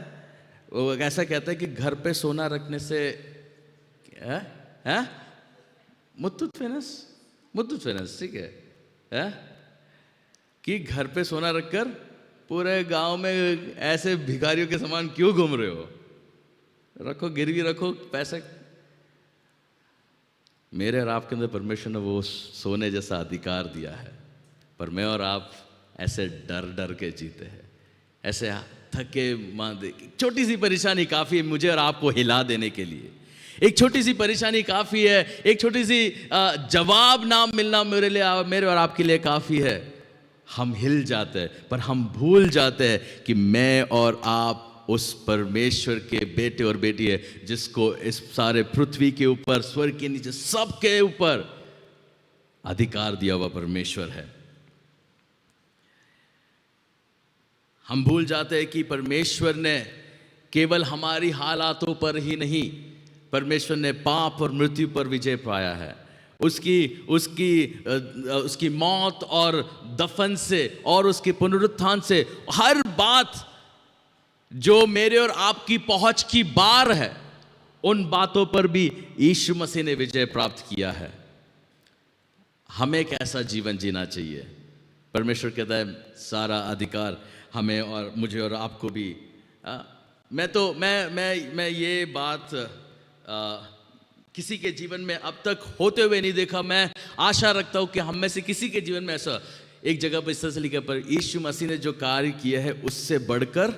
वो ऐसा कहता है कि घर पे सोना रखने से मुत्तुट फाइनेंस, ठीक है, कि घर पे सोना रखकर पूरे गांव में ऐसे भिखारियों के समान क्यों घूम रहे हो? रखो, गिरवी रखो पैसे। मेरे और आपके अंदर परमेश्वर ने वो सोने जैसा अधिकार दिया है, पर मैं और आप ऐसे डर डर के जीते हैं, ऐसे थके मांदे। छोटी सी परेशानी काफ़ी है मुझे और आपको हिला देने के लिए। एक छोटी सी परेशानी काफ़ी है, एक छोटी सी जवाब ना मिलना मेरे और आपके लिए काफ़ी है। हम हिल जाते हैं, पर हम भूल जाते हैं कि मैं और आप उस परमेश्वर के बेटे और बेटी है जिसको इस सारे पृथ्वी के ऊपर, स्वर्ग के नीचे, सबके ऊपर अधिकार दिया हुआ परमेश्वर है। हम भूल जाते हैं कि परमेश्वर ने केवल हमारी हालातों पर ही नहीं, परमेश्वर ने पाप और मृत्यु पर विजय पाया है। उसकी मौत और दफन से और उसके पुनरुत्थान से हर बात जो मेरे और आपकी पहुंच की बाहर है, उन बातों पर भी यीशु मसीह ने विजय प्राप्त किया है। हमें कैसा जीवन जीना चाहिए? परमेश्वर कहता है सारा अधिकार हमें और मुझे और आपको भी। मैं ये बात किसी के जीवन में अब तक होते हुए नहीं देखा। मैं आशा रखता हूं कि हम में से किसी के जीवन में ऐसा एक जगह पर इस तरह से लिखा, पर यीशु मसीह ने जो कार्य किया है उससे बढ़कर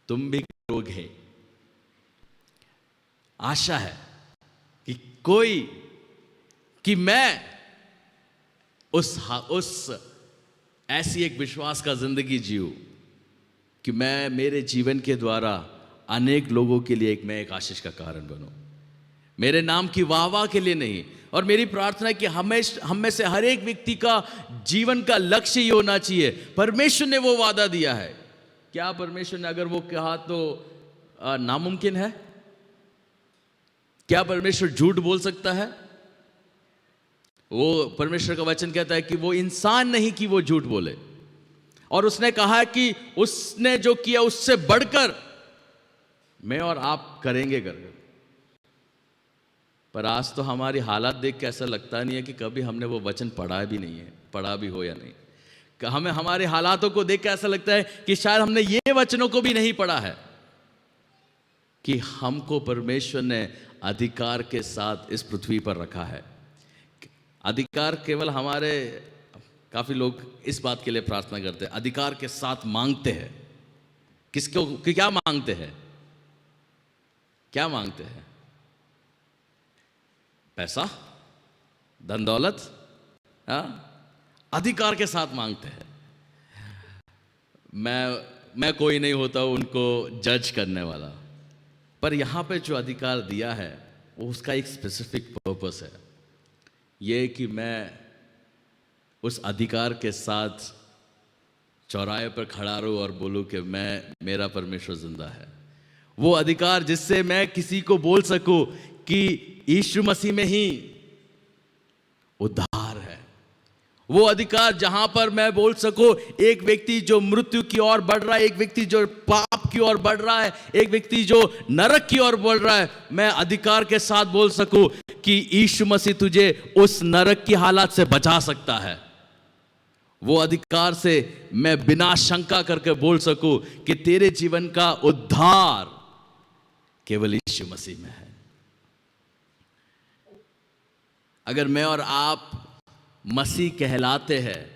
तुम भी करोगे। आशा है कि मैं उस ऐसी एक विश्वास का जिंदगी जीऊं कि मैं मेरे जीवन के द्वारा अनेक लोगों के लिए मैं एक आशीष का कारण बनूं, मेरे नाम की वाहवाह के लिए नहीं। और मेरी प्रार्थना है कि हम में से हर एक व्यक्ति का जीवन का लक्ष्य ये होना चाहिए। परमेश्वर ने वो वादा दिया है। क्या परमेश्वर ने अगर वो कहा तो नामुमकिन है? क्या परमेश्वर झूठ बोल सकता है? वो परमेश्वर का वचन कहता है कि वो इंसान नहीं कि वो झूठ बोले। और उसने कहा कि उसने जो किया उससे बढ़कर मैं और आप करेंगे। पर आज तो हमारी हालात देख के ऐसा लगता नहीं है कि कभी हमने वो वचन पढ़ा भी नहीं है, पढ़ा भी हो या नहीं। हमें हमारे हालातों को देख के ऐसा लगता है कि शायद हमने ये वचनों को भी नहीं पढ़ा है कि हमको परमेश्वर ने अधिकार के साथ इस पृथ्वी पर रखा है। अधिकार केवल हमारे, काफी लोग इस बात के लिए प्रार्थना करते हैं, अधिकार के साथ मांगते हैं। किसको कि क्या मांगते हैं? क्या मांगते हैं? पैसा, धन दौलत, अधिकार के साथ मांगते हैं। मैं कोई नहीं होता उनको जज करने वाला, पर यहां पे जो अधिकार दिया है वो उसका एक स्पेसिफिक पर्पस है। ये कि मैं उस अधिकार के साथ चौराहे पर खड़ा रहूं और बोलूं कि मेरा परमेश्वर जिंदा है। वो अधिकार जिससे मैं किसी को बोल सकूं कि यीशु मसीह में ही उद्धार है। वो अधिकार जहां पर मैं बोल सकूं, एक व्यक्ति जो मृत्यु की ओर बढ़ रहा है, एक व्यक्ति जो पाप की ओर बढ़ रहा है, एक व्यक्ति जो नरक की ओर बढ़ रहा है, मैं अधिकार के साथ बोल सकूं कि यीशु मसीह तुझे उस नरक की हालत से बचा सकता है। वो अधिकार से मैं बिना शंका करके बोल सकूं कि तेरे जीवन का उद्धार केवल यीशु मसीह में है। अगर मैं और आप मसीह कहलाते हैं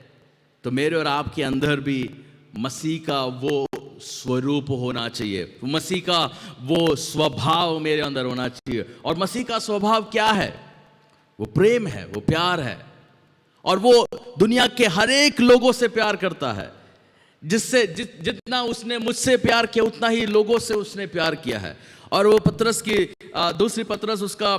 तो मेरे और आपके अंदर भी मसीह का वो स्वरूप होना चाहिए, मसीह का वो स्वभाव मेरे अंदर होना चाहिए। और मसीह का स्वभाव क्या है? वो प्रेम है, वो प्यार है, और वो दुनिया के हर एक लोगों से प्यार करता है। जितना उसने मुझसे प्यार किया उतना ही लोगों से उसने प्यार किया है। और वो पतरस की दूसरी पतरस उसका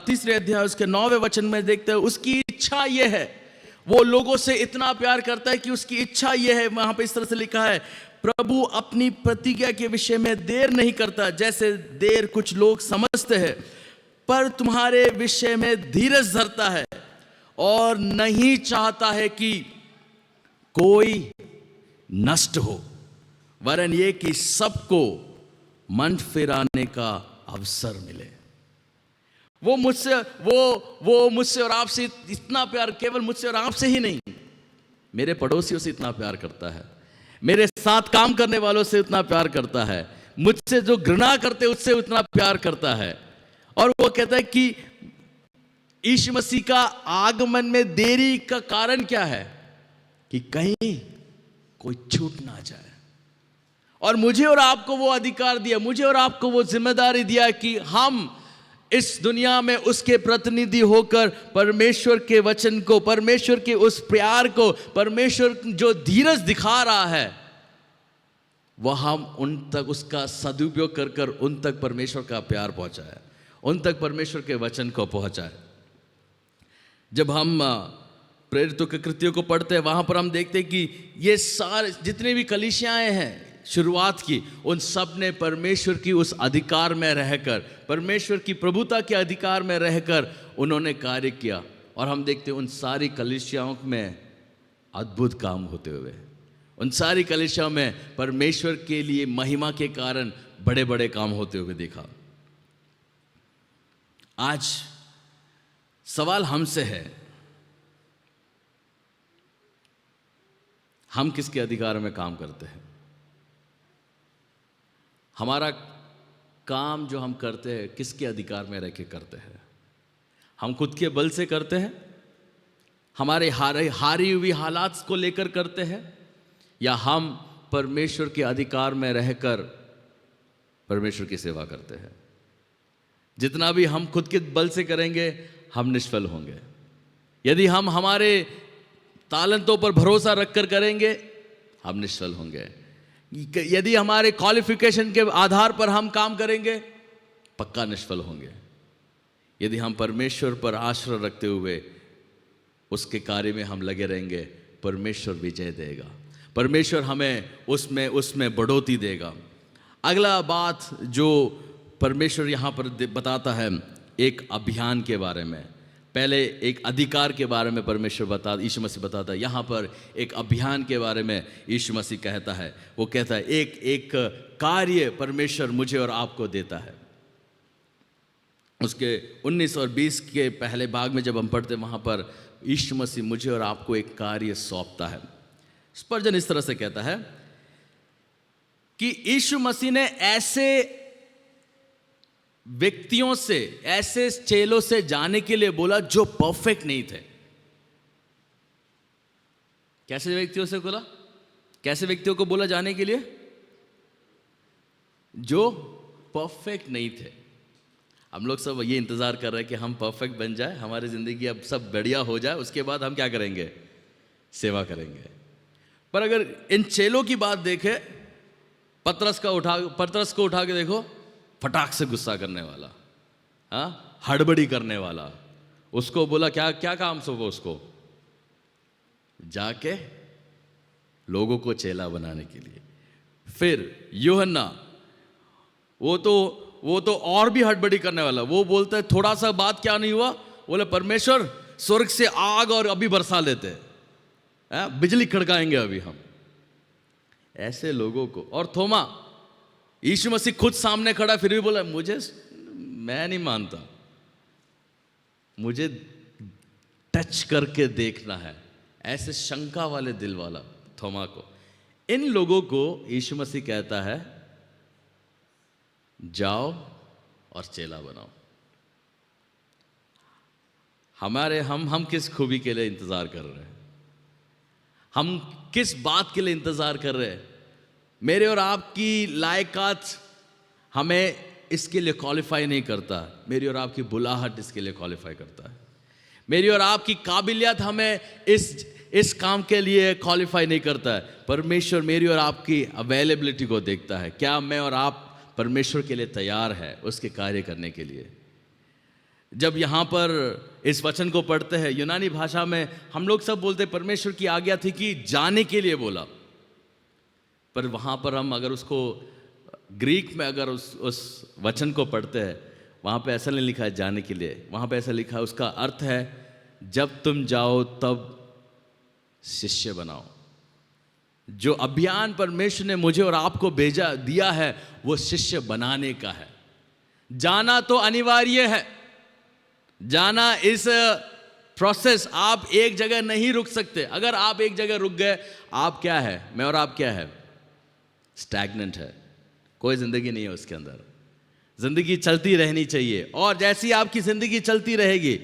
3 अध्याय उसके 9वें वचन में देखते हैं, उसकी इच्छा ये है, वो लोगों से इतना प्यार करता है कि उसकी इच्छा ये है, वहां पे इस तरह से लिखा है, प्रभु अपनी प्रतिज्ञा के विषय में देर नहीं करता जैसे देर कुछ लोग समझते हैं, पर तुम्हारे विषय में धीरज धरता है और नहीं चाहता है कि कोई नष्ट हो, वरन ये कि सबको मन फिराने का अवसर मिले। वो मुझसे और आपसे इतना प्यार, केवल मुझसे और आपसे ही नहीं, मेरे पड़ोसियों से इतना प्यार करता है, मेरे साथ काम करने वालों से इतना प्यार करता है, मुझसे जो घृणा करते उससे उतना प्यार करता है। और वो कहता है कि यीशु मसीह का आगमन में देरी का कारण क्या है? कि कहीं कोई छूट ना जाए। और मुझे और आपको वो अधिकार दिया, मुझे और आपको वो जिम्मेदारी दिया कि हम इस दुनिया में उसके प्रतिनिधि होकर परमेश्वर के वचन को, परमेश्वर के उस प्यार को, परमेश्वर जो धीरज दिखा रहा है वह हम उन तक उसका सदुपयोग कर कर उन तक परमेश्वर का प्यार पहुंचाए, उन तक परमेश्वर के वचन को पहुंचाए। जब हम प्रेरितों के कृत्यों को पढ़ते हैं, वहाँ पर हम देखते हैं कि ये सारे जितने भी कलीसियाएँ हैं शुरुआत की, उन सब ने परमेश्वर की उस अधिकार में रहकर, परमेश्वर की प्रभुता के अधिकार में रहकर उन्होंने कार्य किया। और हम देखते हैं उन सारी कलीसियाओं में अद्भुत काम होते हुए, उन सारी कलीसियाओं में परमेश्वर के लिए महिमा के कारण बड़े बड़े काम होते हुए देखा। आज सवाल हमसे है, हम किसके अधिकार में काम करते हैं? हमारा काम जो हम करते हैं किसके अधिकार में रह के करते हैं? हम खुद के बल से करते हैं, हमारे हारी हुई हालात को लेकर करते हैं, या हम परमेश्वर के अधिकार में रहकर परमेश्वर की सेवा करते हैं? जितना भी हम खुद के बल से करेंगे हम निष्फल होंगे। यदि हम हमारे तालंतों पर भरोसा रखकर करेंगे हम निष्फल होंगे। यदि हमारे क्वालिफिकेशन के आधार पर हम काम करेंगे पक्का निष्फल होंगे। यदि हम परमेश्वर पर आश्रय रखते हुए उसके कार्य में हम लगे रहेंगे, परमेश्वर विजय देगा, परमेश्वर हमें उसमें बढ़ोतरी देगा। अगला बात जो परमेश्वर यहाँ पर बताता है, एक अभियान के बारे में। पहले एक अधिकार के बारे में परमेश्वर यीशु मसीह बताता है, यहाँ पर एक अभियान के बारे में यीशु मसीह कहता है। वो कहता है एक कार्य परमेश्वर मुझे और आपको देता है। उसके 19 और 20 के पहले भाग में जब हम पढ़ते वहाँ पर यीशु मसीह मुझे और आपको एक कार्य सौंपता है। स्पर्जन इस तरह से कहता है कि यीशु मसीह ने ऐसे व्यक्तियों से, ऐसे चेलों से जाने के लिए बोला जो परफेक्ट नहीं थे। कैसे व्यक्तियों से बोला? कैसे व्यक्तियों को बोला जाने के लिए? जो परफेक्ट नहीं थे। हम लोग सब ये इंतजार कर रहे हैं कि हम परफेक्ट बन जाए, हमारी जिंदगी अब सब बढ़िया हो जाए, उसके बाद हम क्या करेंगे? सेवा करेंगे। पर अगर इन चेलों की बात देखें, पतरस को उठा के देखो, फटाक से गुस्सा करने वाला, हाँ, हड़बड़ी करने वाला। उसको बोला क्या काम सौंपा उसको? जाके लोगों को चेला बनाने के लिए। फिर यूहन्ना, वो तो और भी हड़बड़ी करने वाला। वो बोलता है थोड़ा सा बात क्या नहीं हुआ, बोले परमेश्वर स्वर्ग से आग और अभी बरसा लेते हैं, बिजली खड़काएंगे अभी हम। ऐसे लोगों को। और थोमा, यीशु मसीह खुद सामने खड़ा, फिर भी बोला मैं नहीं मानता, मुझे टच करके देखना है। ऐसे शंका वाले दिल वाला थोमा को, इन लोगों को यीशु मसीह कहता है जाओ और चेला बनाओ। हम किस खूबी के लिए इंतजार कर रहे हैं? हम किस बात के लिए इंतजार कर रहे हैं? मेरे और आपकी लायकात हमें इसके लिए क्वालिफाई नहीं करता, मेरी और आपकी बुलाहट इसके लिए क्वालिफाई करता है। मेरी और आपकी काबिलियत हमें इस काम के लिए क्वालिफाई नहीं करता है। परमेश्वर मेरी और आपकी अवेलेबिलिटी को देखता है। क्या मैं और आप परमेश्वर के लिए तैयार है उसके कार्य करने के लिए? जब यहाँ पर इस वचन को पढ़ते हैं, यूनानी भाषा में हम लोग सब बोलते परमेश्वर की आज्ञा थी कि जाने के लिए बोला, पर वहाँ पर हम अगर उसको ग्रीक में अगर उस वचन को पढ़ते हैं, वहाँ पे ऐसा नहीं लिखा है जाने के लिए, वहाँ पे ऐसा लिखा है, उसका अर्थ है जब तुम जाओ तब शिष्य बनाओ। जो अभियान परमेश्वर ने मुझे और आपको दिया है वो शिष्य बनाने का है। जाना तो अनिवार्य है, जाना इस प्रोसेस, आप एक जगह नहीं रुक सकते। अगर आप एक जगह रुक गए, आप क्या है, मैं और आप क्या है, स्टैग्नेंट है, कोई जिंदगी नहीं है उसके अंदर। जिंदगी चलती रहनी चाहिए, और जैसी आपकी जिंदगी चलती रहेगी,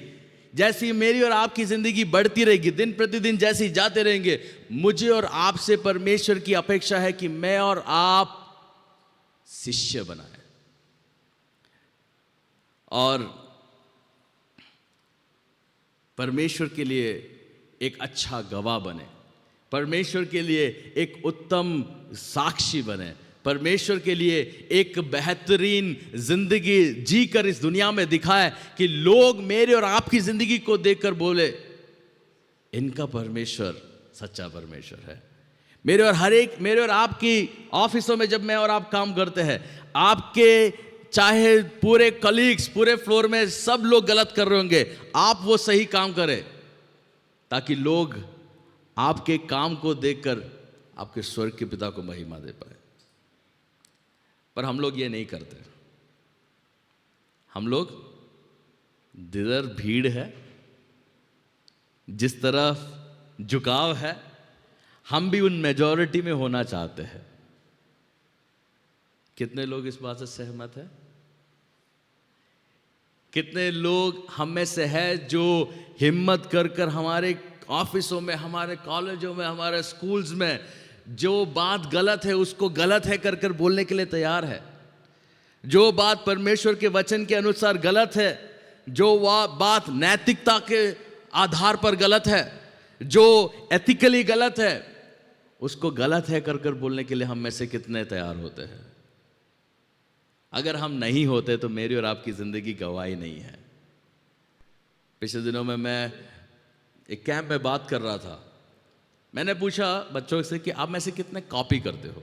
जैसी मेरी और आपकी जिंदगी बढ़ती रहेगी, दिन प्रतिदिन जैसी जाते रहेंगे, मुझे और आपसे परमेश्वर की अपेक्षा है कि मैं और आप शिष्य बनाए और परमेश्वर के लिए एक अच्छा गवाह बने, परमेश्वर के लिए एक उत्तम साक्षी बने, परमेश्वर के लिए एक बेहतरीन जिंदगी जीकर इस दुनिया में दिखाए कि लोग मेरे और आपकी जिंदगी को देखकर बोले इनका परमेश्वर सच्चा परमेश्वर है। मेरे और आपकी ऑफिसों में जब मैं और आप काम करते हैं, आपके चाहे पूरे कलीग्स पूरे फ्लोर में सब लोग गलत कर रहे होंगे, आप वो सही काम करें ताकि लोग आपके काम को देखकर आपके स्वर्ग के पिता को महिमा दे पाए। पर हम लोग ये नहीं करते। हम लोग जिधर भीड़ है, जिस तरफ झुकाव है, हम भी उन मेजॉरिटी में होना चाहते हैं। कितने लोग इस बात से सहमत हैं? कितने लोग हम में से है जो हिम्मत कर कर हमारे ऑफिसों में, हमारे कॉलेजों में, हमारे स्कूल्स में जो बात गलत है उसको गलत है कर कर बोलने के लिए तैयार है। जो बात परमेश्वर के वचन के अनुसार गलत है, जो वह बात नैतिकता के आधार पर गलत है, जो एथिकली गलत है, उसको गलत है कर कर बोलने के लिए हम में से कितने तैयार होते हैं? अगर हम नहीं होते तो मेरी और आपकी ज़िंदगी गवाही नहीं है। पिछले दिनों में मैं एक कैंप में बात कर रहा था। मैंने पूछा बच्चों से कि आप में से कितने कॉपी करते हो?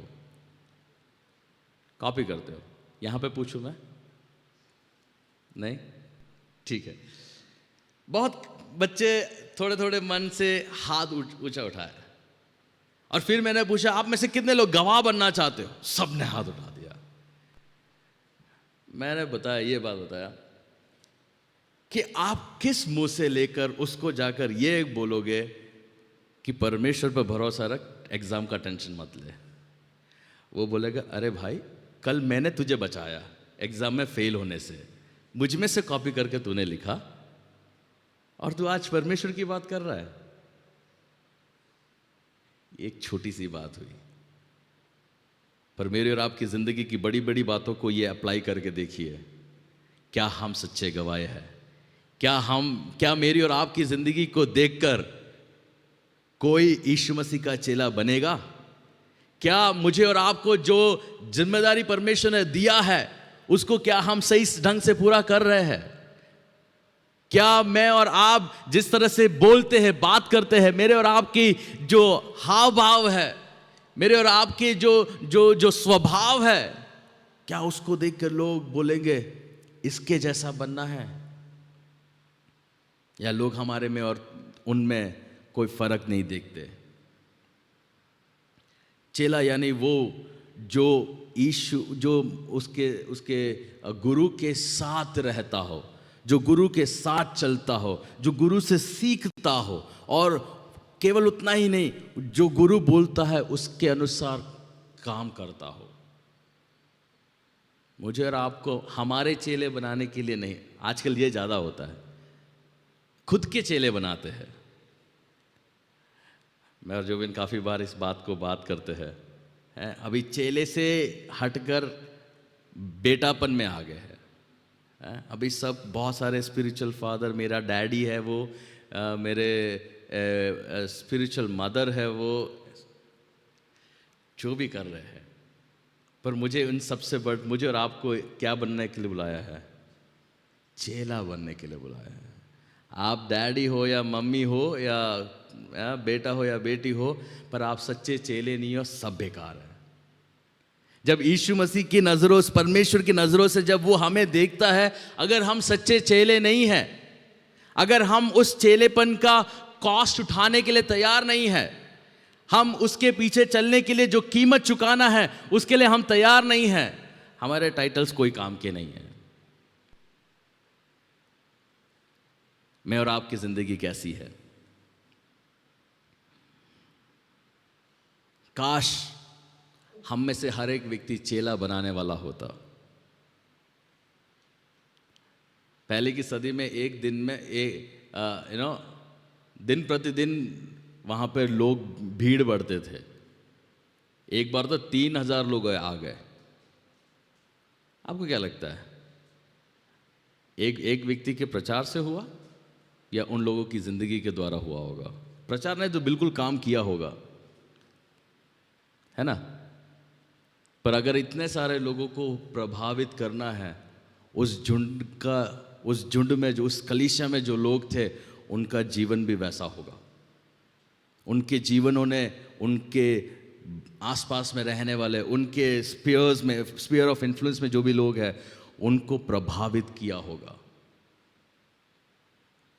कॉपी करते हो? यहाँ पे पूछूं मैं? नहीं? ठीक है। बहुत बच्चे थोड़े थोड़े मन से हाथ ऊंचा उठाया और फिर मैंने पूछा आप में से कितने लोग गवाह बनना चाहते हो? सबने हाथ उठा दिया। मैंने बताया, ये बात बताया कि आप किस मुंह से लेकर उसको जाकर ये बोलोगे कि परमेश्वर पर भरोसा रख, एग्जाम का टेंशन मत ले। वो बोलेगा अरे भाई कल मैंने तुझे बचाया एग्जाम में फेल होने से, मुझ में से कॉपी करके तूने लिखा और तू आज परमेश्वर की बात कर रहा है। एक छोटी सी बात हुई, पर मेरी और आपकी जिंदगी की बड़ी बड़ी बातों को ये अप्लाई करके देखिए। क्या हम सच्चे गवाह हैं? क्या मेरी और आपकी जिंदगी को देखकर कोई यीशु मसीह का चेला बनेगा? क्या मुझे और आपको जो जिम्मेदारी परमेश्वर ने दिया है उसको क्या हम सही ढंग से पूरा कर रहे हैं? क्या मैं और आप जिस तरह से बोलते हैं, बात करते हैं, मेरे और आपकी जो हाव भाव है, मेरे और आपके जो स्वभाव है, क्या उसको देखकर लोग बोलेंगे इसके जैसा बनना है? या लोग हमारे में और उनमें कोई फर्क नहीं देखते? चेला यानी वो जो यीशु, जो उसके गुरु के साथ रहता हो, जो गुरु के साथ चलता हो, जो गुरु से सीखता हो, और केवल उतना ही नहीं, जो गुरु बोलता है उसके अनुसार काम करता हो। मुझे और आपको हमारे चेले बनाने के लिए नहीं, आजकल ये ज़्यादा होता है, खुद के चेले बनाते हैं। मैं और जोबिन काफ़ी बार इस बात को बात करते हैं, अभी चेले से हटकर बेटापन में आ गए हैं। अभी सब बहुत सारे स्पिरिचुअल फादर, मेरा डैडी है वो, मेरे स्पिरिचुअल मदर है वो, जो भी कर रहे हैं, पर मुझे उन सबसे मुझे और आपको क्या बनने के लिए बुलाया है? चेला बनने के लिए बुलाया है। आप डैडी हो या मम्मी हो या बेटा हो या बेटी हो, पर आप सच्चे चेले नहीं हो, सब बेकार है। जब यीशु मसीह की नज़रों से, परमेश्वर की नज़रों से जब वो हमें देखता है, अगर हम सच्चे चेले नहीं हैं, अगर हम उस चेलेपन का कॉस्ट उठाने के लिए तैयार नहीं है, हम उसके पीछे चलने के लिए जो कीमत चुकाना है उसके लिए हम तैयार नहीं हैं, हमारे टाइटल्स कोई काम के नहीं है। मैं और आपकी जिंदगी कैसी है? काश हम में से हर एक व्यक्ति चेला बनाने वाला होता। पहले की सदी में एक दिन में दिन प्रतिदिन वहाँ पर लोग भीड़ बढ़ते थे। एक बार तो 3000 लोग आ गए। आपको क्या लगता है, एक व्यक्ति के प्रचार से हुआ या उन लोगों की जिंदगी के द्वारा हुआ होगा? प्रचार ने तो बिल्कुल काम किया होगा, है ना? पर अगर इतने सारे लोगों को प्रभावित करना है, उस झुंड में जो, उस कलीसिया में जो लोग थे, उनका जीवन भी वैसा होगा। उनके जीवनों ने उनके आसपास में रहने वाले, उनके स्पीयर ऑफ इन्फ्लुएंस में जो भी लोग हैं, उनको प्रभावित किया होगा।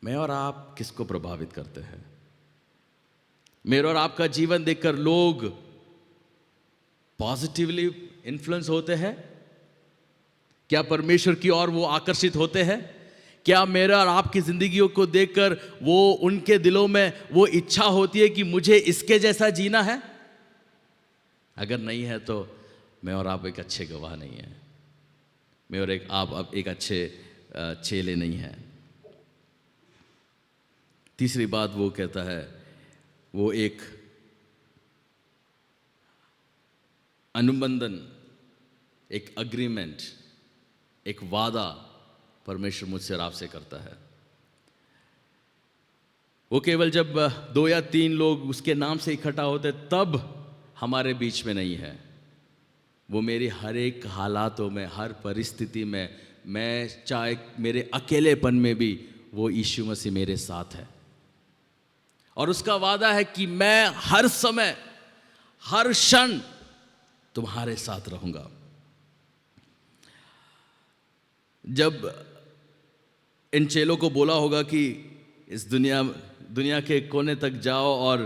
मैं और आप किसको प्रभावित करते हैं? मेरा और आपका जीवन देखकर लोग पॉजिटिवली इन्फ्लुएंस होते हैं? क्या परमेश्वर की ओर वो आकर्षित होते हैं? क्या मेरा और आपकी जिंदगियों को देखकर वो, उनके दिलों में वो इच्छा होती है कि मुझे इसके जैसा जीना है? अगर नहीं है तो मैं और आप एक अच्छे गवाह नहीं है, मैं और आप एक अच्छे चेले नहीं हैं। तीसरी बात वो कहता है, वो एक अनुबंधन, एक अग्रीमेंट, एक वादा परमेश्वर मुझसे और आपसे करता है। वो केवल जब 2 या 3 लोग उसके नाम से इकट्ठा होते तब हमारे बीच में नहीं है। वो मेरी हर एक हालातों में, हर परिस्थिति में, मैं चाहे मेरे अकेलेपन में भी, वो यीशु मसीह मेरे साथ है। और उसका वादा है कि मैं हर समय, हर क्षण तुम्हारे साथ रहूंगा। जब इन चेलों को बोला होगा कि इस दुनिया के कोने तक जाओ और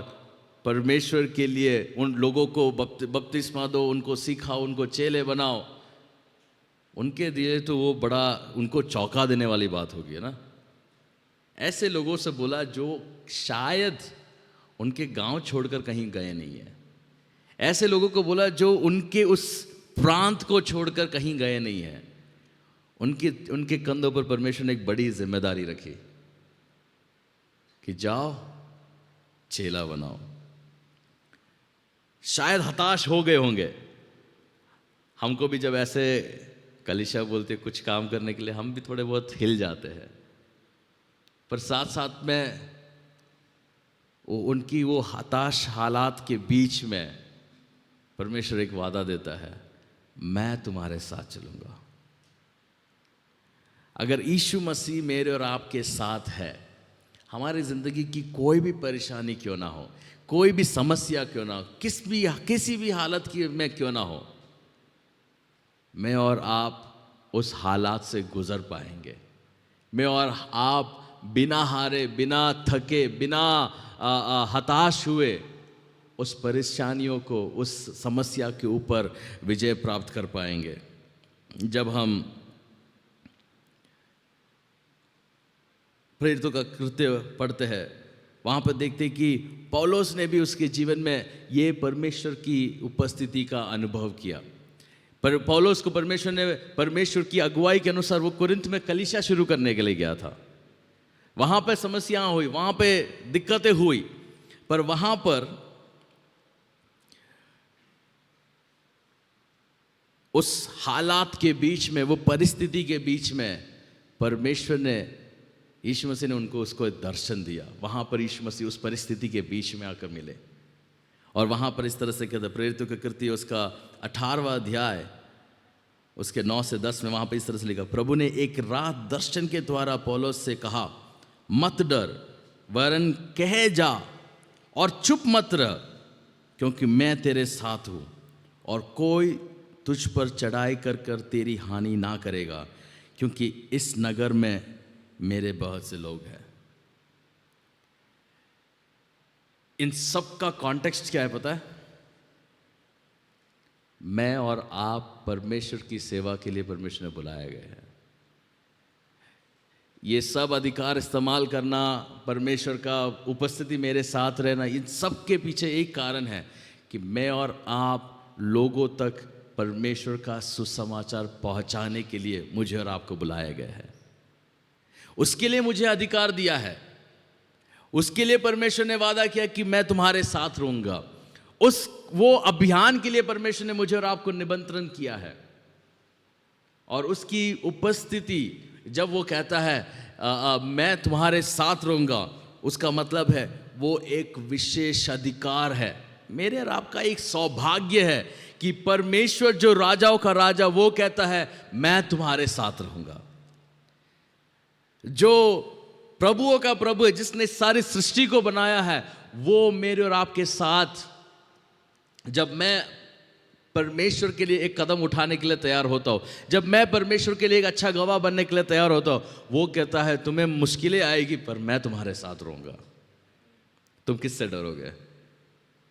परमेश्वर के लिए उन लोगों को बपतिस्मा दो, उनको सिखाओ, उनको चेले बनाओ, उनके लिए तो वो बड़ा उनको चौंका देने वाली बात होगी, है ना। ऐसे लोगों से बोला जो शायद उनके गांव छोड़कर कहीं गए नहीं है। ऐसे लोगों को बोला जो उनके उस प्रांत को छोड़कर कहीं गए नहीं है। उनके कंधों पर परमेश्वर ने एक बड़ी जिम्मेदारी रखी कि जाओ चेला बनाओ। शायद हताश हो गए होंगे। हमको भी जब ऐसे कलीसिया बोलते कुछ काम करने के लिए, हम भी थोड़े बहुत हिल जाते हैं, पर साथ साथ में उनकी वो हताश हालात के बीच में परमेश्वर एक वादा देता है, मैं तुम्हारे साथ चलूंगा। अगर यीशु मसीह मेरे और आपके साथ है, हमारी ज़िंदगी की कोई भी परेशानी क्यों ना हो, कोई भी समस्या क्यों ना हो, किसी भी हालत की में क्यों ना हो, मैं और आप उस हालात से गुजर पाएंगे। मैं और आप बिना हारे, बिना थके, बिना हताश हुए उस परेशानियों को, उस समस्या के ऊपर विजय प्राप्त कर पाएंगे। जब हम प्रेरितों का कृत्य पढ़ते हैं, वहाँ पर देखते हैं कि पौलुस ने भी उसके जीवन में ये परमेश्वर की उपस्थिति का अनुभव किया। पर पौलुस को परमेश्वर ने, परमेश्वर की अगुवाई के अनुसार वो कुरिन्थ में कलीसिया शुरू करने के लिए गया था। वहाँ पे समस्याएं हुई, वहाँ पे दिक्कतें हुई, पर वहाँ पर उस हालात के बीच में, वो परिस्थिति के बीच में परमेश्वर ने, यीशु मसीह ने उनको उसको एक दर्शन दिया। वहाँ पर यीशु मसीह उस परिस्थिति के बीच में आकर मिले और वहाँ पर इस तरह से कहता, प्रेरितों के कृत्य उसका 18वां अध्याय उसके 9 से 10 में वहाँ पर इस तरह से लिखा, प्रभु ने एक रात दर्शन के द्वारा पौलुस से कहा, मत डर, वरन कहे जा और चुप मत रह, क्योंकि मैं तेरे साथ हूँ और कोई तुझ पर चढ़ाई कर कर तेरी हानि ना करेगा, क्योंकि इस नगर में मेरे बहुत से लोग हैं। इन सब का कॉन्टेक्स्ट क्या है पता है? मैं और आप परमेश्वर की सेवा के लिए परमेश्वर ने बुलाए गए हैं। ये सब अधिकार इस्तेमाल करना, परमेश्वर का उपस्थिति मेरे साथ रहना, इन सब के पीछे एक कारण है कि मैं और आप लोगों तक परमेश्वर का सुसमाचार पहुंचाने के लिए मुझे और आपको बुलाया गया है। उसके लिए मुझे अधिकार दिया है। उसके लिए परमेश्वर ने वादा किया कि मैं तुम्हारे साथ रहूंगा। वो अभियान के लिए परमेश्वर ने मुझे और आपको निमंत्रण किया है। और उसकी उपस्थिति, जब वो कहता है मैं तुम्हारे साथ रहूंगा, उसका मतलब है वो एक विशेष अधिकार है मेरे और आपका एक सौभाग्य है कि परमेश्वर जो राजाओं का राजा, वो कहता है मैं तुम्हारे साथ रहूंगा। जो प्रभुओं का प्रभु है, जिसने सारी सृष्टि को बनाया है, वो मेरे और आपके साथ, जब मैं परमेश्वर के लिए एक कदम उठाने के लिए तैयार होता हूँ, जब मैं परमेश्वर के लिए एक अच्छा गवाह बनने के लिए तैयार होता हूँ, वो कहता है तुम्हें मुश्किलें आएगी पर मैं तुम्हारे साथ रहूंगा। तुम किससे डरोगे?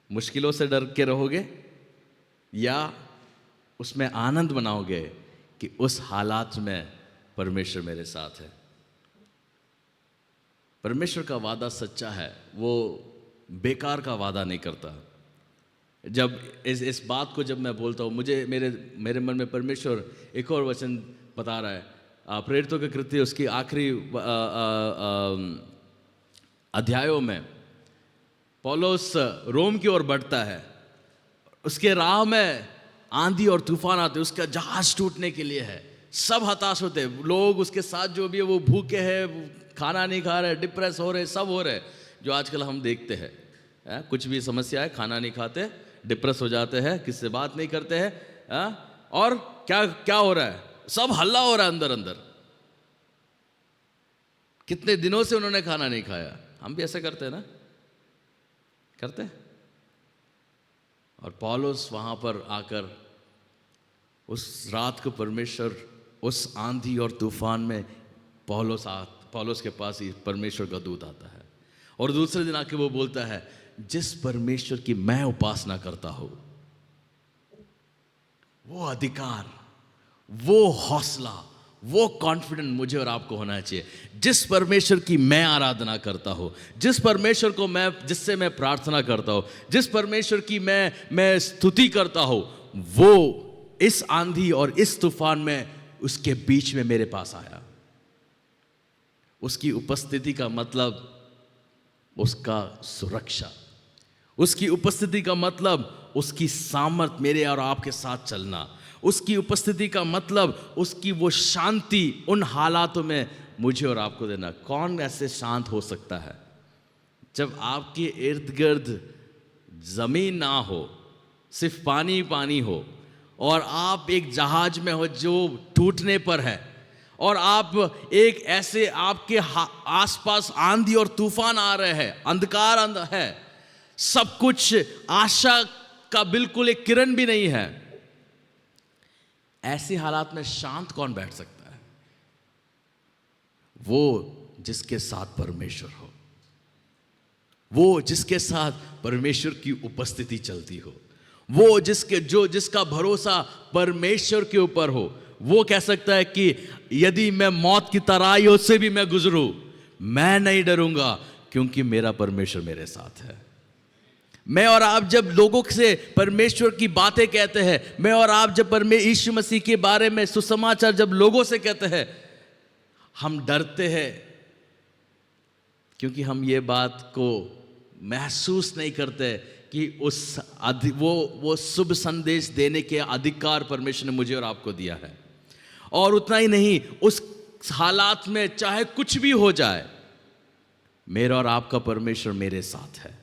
मुश्किलों से डर के रहोगे या उसमें आनंद मनाओगे कि उस हालात में परमेश्वर मेरे साथ है? परमेश्वर का वादा सच्चा है, वो बेकार का वादा नहीं करता। जब इस बात को जब मैं बोलता हूँ, मुझे मेरे मन में परमेश्वर एक और वचन बता रहा है। प्रेरितों के कृत्य उसकी आखिरी अध्यायों में पौलुस रोम की ओर बढ़ता है। उसके राह में आंधी और तूफान आते, उसका जहाज टूटने के लिए है। सब हताश होते, लोग उसके साथ जो भी है वो भूखे हैं, खाना नहीं खा रहे, डिप्रेस हो रहे, सब हो रहे, जो आजकल हम देखते हैं। कुछ भी समस्या है, खाना नहीं खाते, डिप्रेस हो जाते हैं, किसी से बात नहीं करते हैं, और क्या क्या हो रहा है? सब हल्ला हो रहा है अंदर अंदर। कितने दिनों से उन्होंने खाना नहीं खाया। हम भी ऐसा करते हैं ना, करते हैं। और पौलुस वहां पर आकर उस रात को परमेश्वर उस आंधी और तूफान में पौलुस के पास ही परमेश्वर का दूत आता है, और दूसरे दिन आके वो बोलता है जिस परमेश्वर की मैं उपासना करता हूं, वो अधिकार, वो हौसला, वो कॉन्फिडेंस मुझे और आपको होना चाहिए। जिस परमेश्वर की मैं आराधना करता हूं, जिस परमेश्वर को जिससे मैं प्रार्थना करता हूं, जिस परमेश्वर की मैं स्तुति करता हूं, वो इस आंधी और इस तूफान में उसके बीच में मेरे पास आया। उसकी उपस्थिति का मतलब उसका सुरक्षा, उसकी उपस्थिति का मतलब उसकी सामर्थ मेरे और आपके साथ चलना, उसकी उपस्थिति का मतलब उसकी वो शांति उन हालातों में मुझे और आपको देना। कौन ऐसे शांत हो सकता है जब आपके इर्द गिर्द जमीन ना हो, सिर्फ पानी पानी हो, और आप एक जहाज में हो जो टूटने पर है, और आप एक ऐसे आपके आसपास आंधी और तूफान आ रहे हैं, अंधकार है, सब कुछ आशा का बिल्कुल एक किरण भी नहीं है। ऐसे हालात में शांत कौन बैठ सकता है? वो जिसके साथ परमेश्वर हो, वो जिसके साथ परमेश्वर की उपस्थिति चलती हो, वो जिसका भरोसा परमेश्वर के ऊपर हो। वो कह सकता है कि यदि मैं मौत की तराइयों से भी मैं गुजरूं, मैं नहीं डरूंगा, क्योंकि मेरा परमेश्वर मेरे साथ है। मैं और आप जब लोगों से परमेश्वर की बातें कहते हैं, मैं और आप जब यीशु मसीह के बारे में सुसमाचार जब लोगों से कहते हैं, हम डरते हैं क्योंकि हम ये बात को महसूस नहीं करते कि वो शुभ संदेश देने के अधिकार परमेश्वर ने मुझे और आपको दिया है। और उतना ही नहीं, उस हालात में चाहे कुछ भी हो जाए, मेरा और आपका परमेश्वर मेरे साथ है।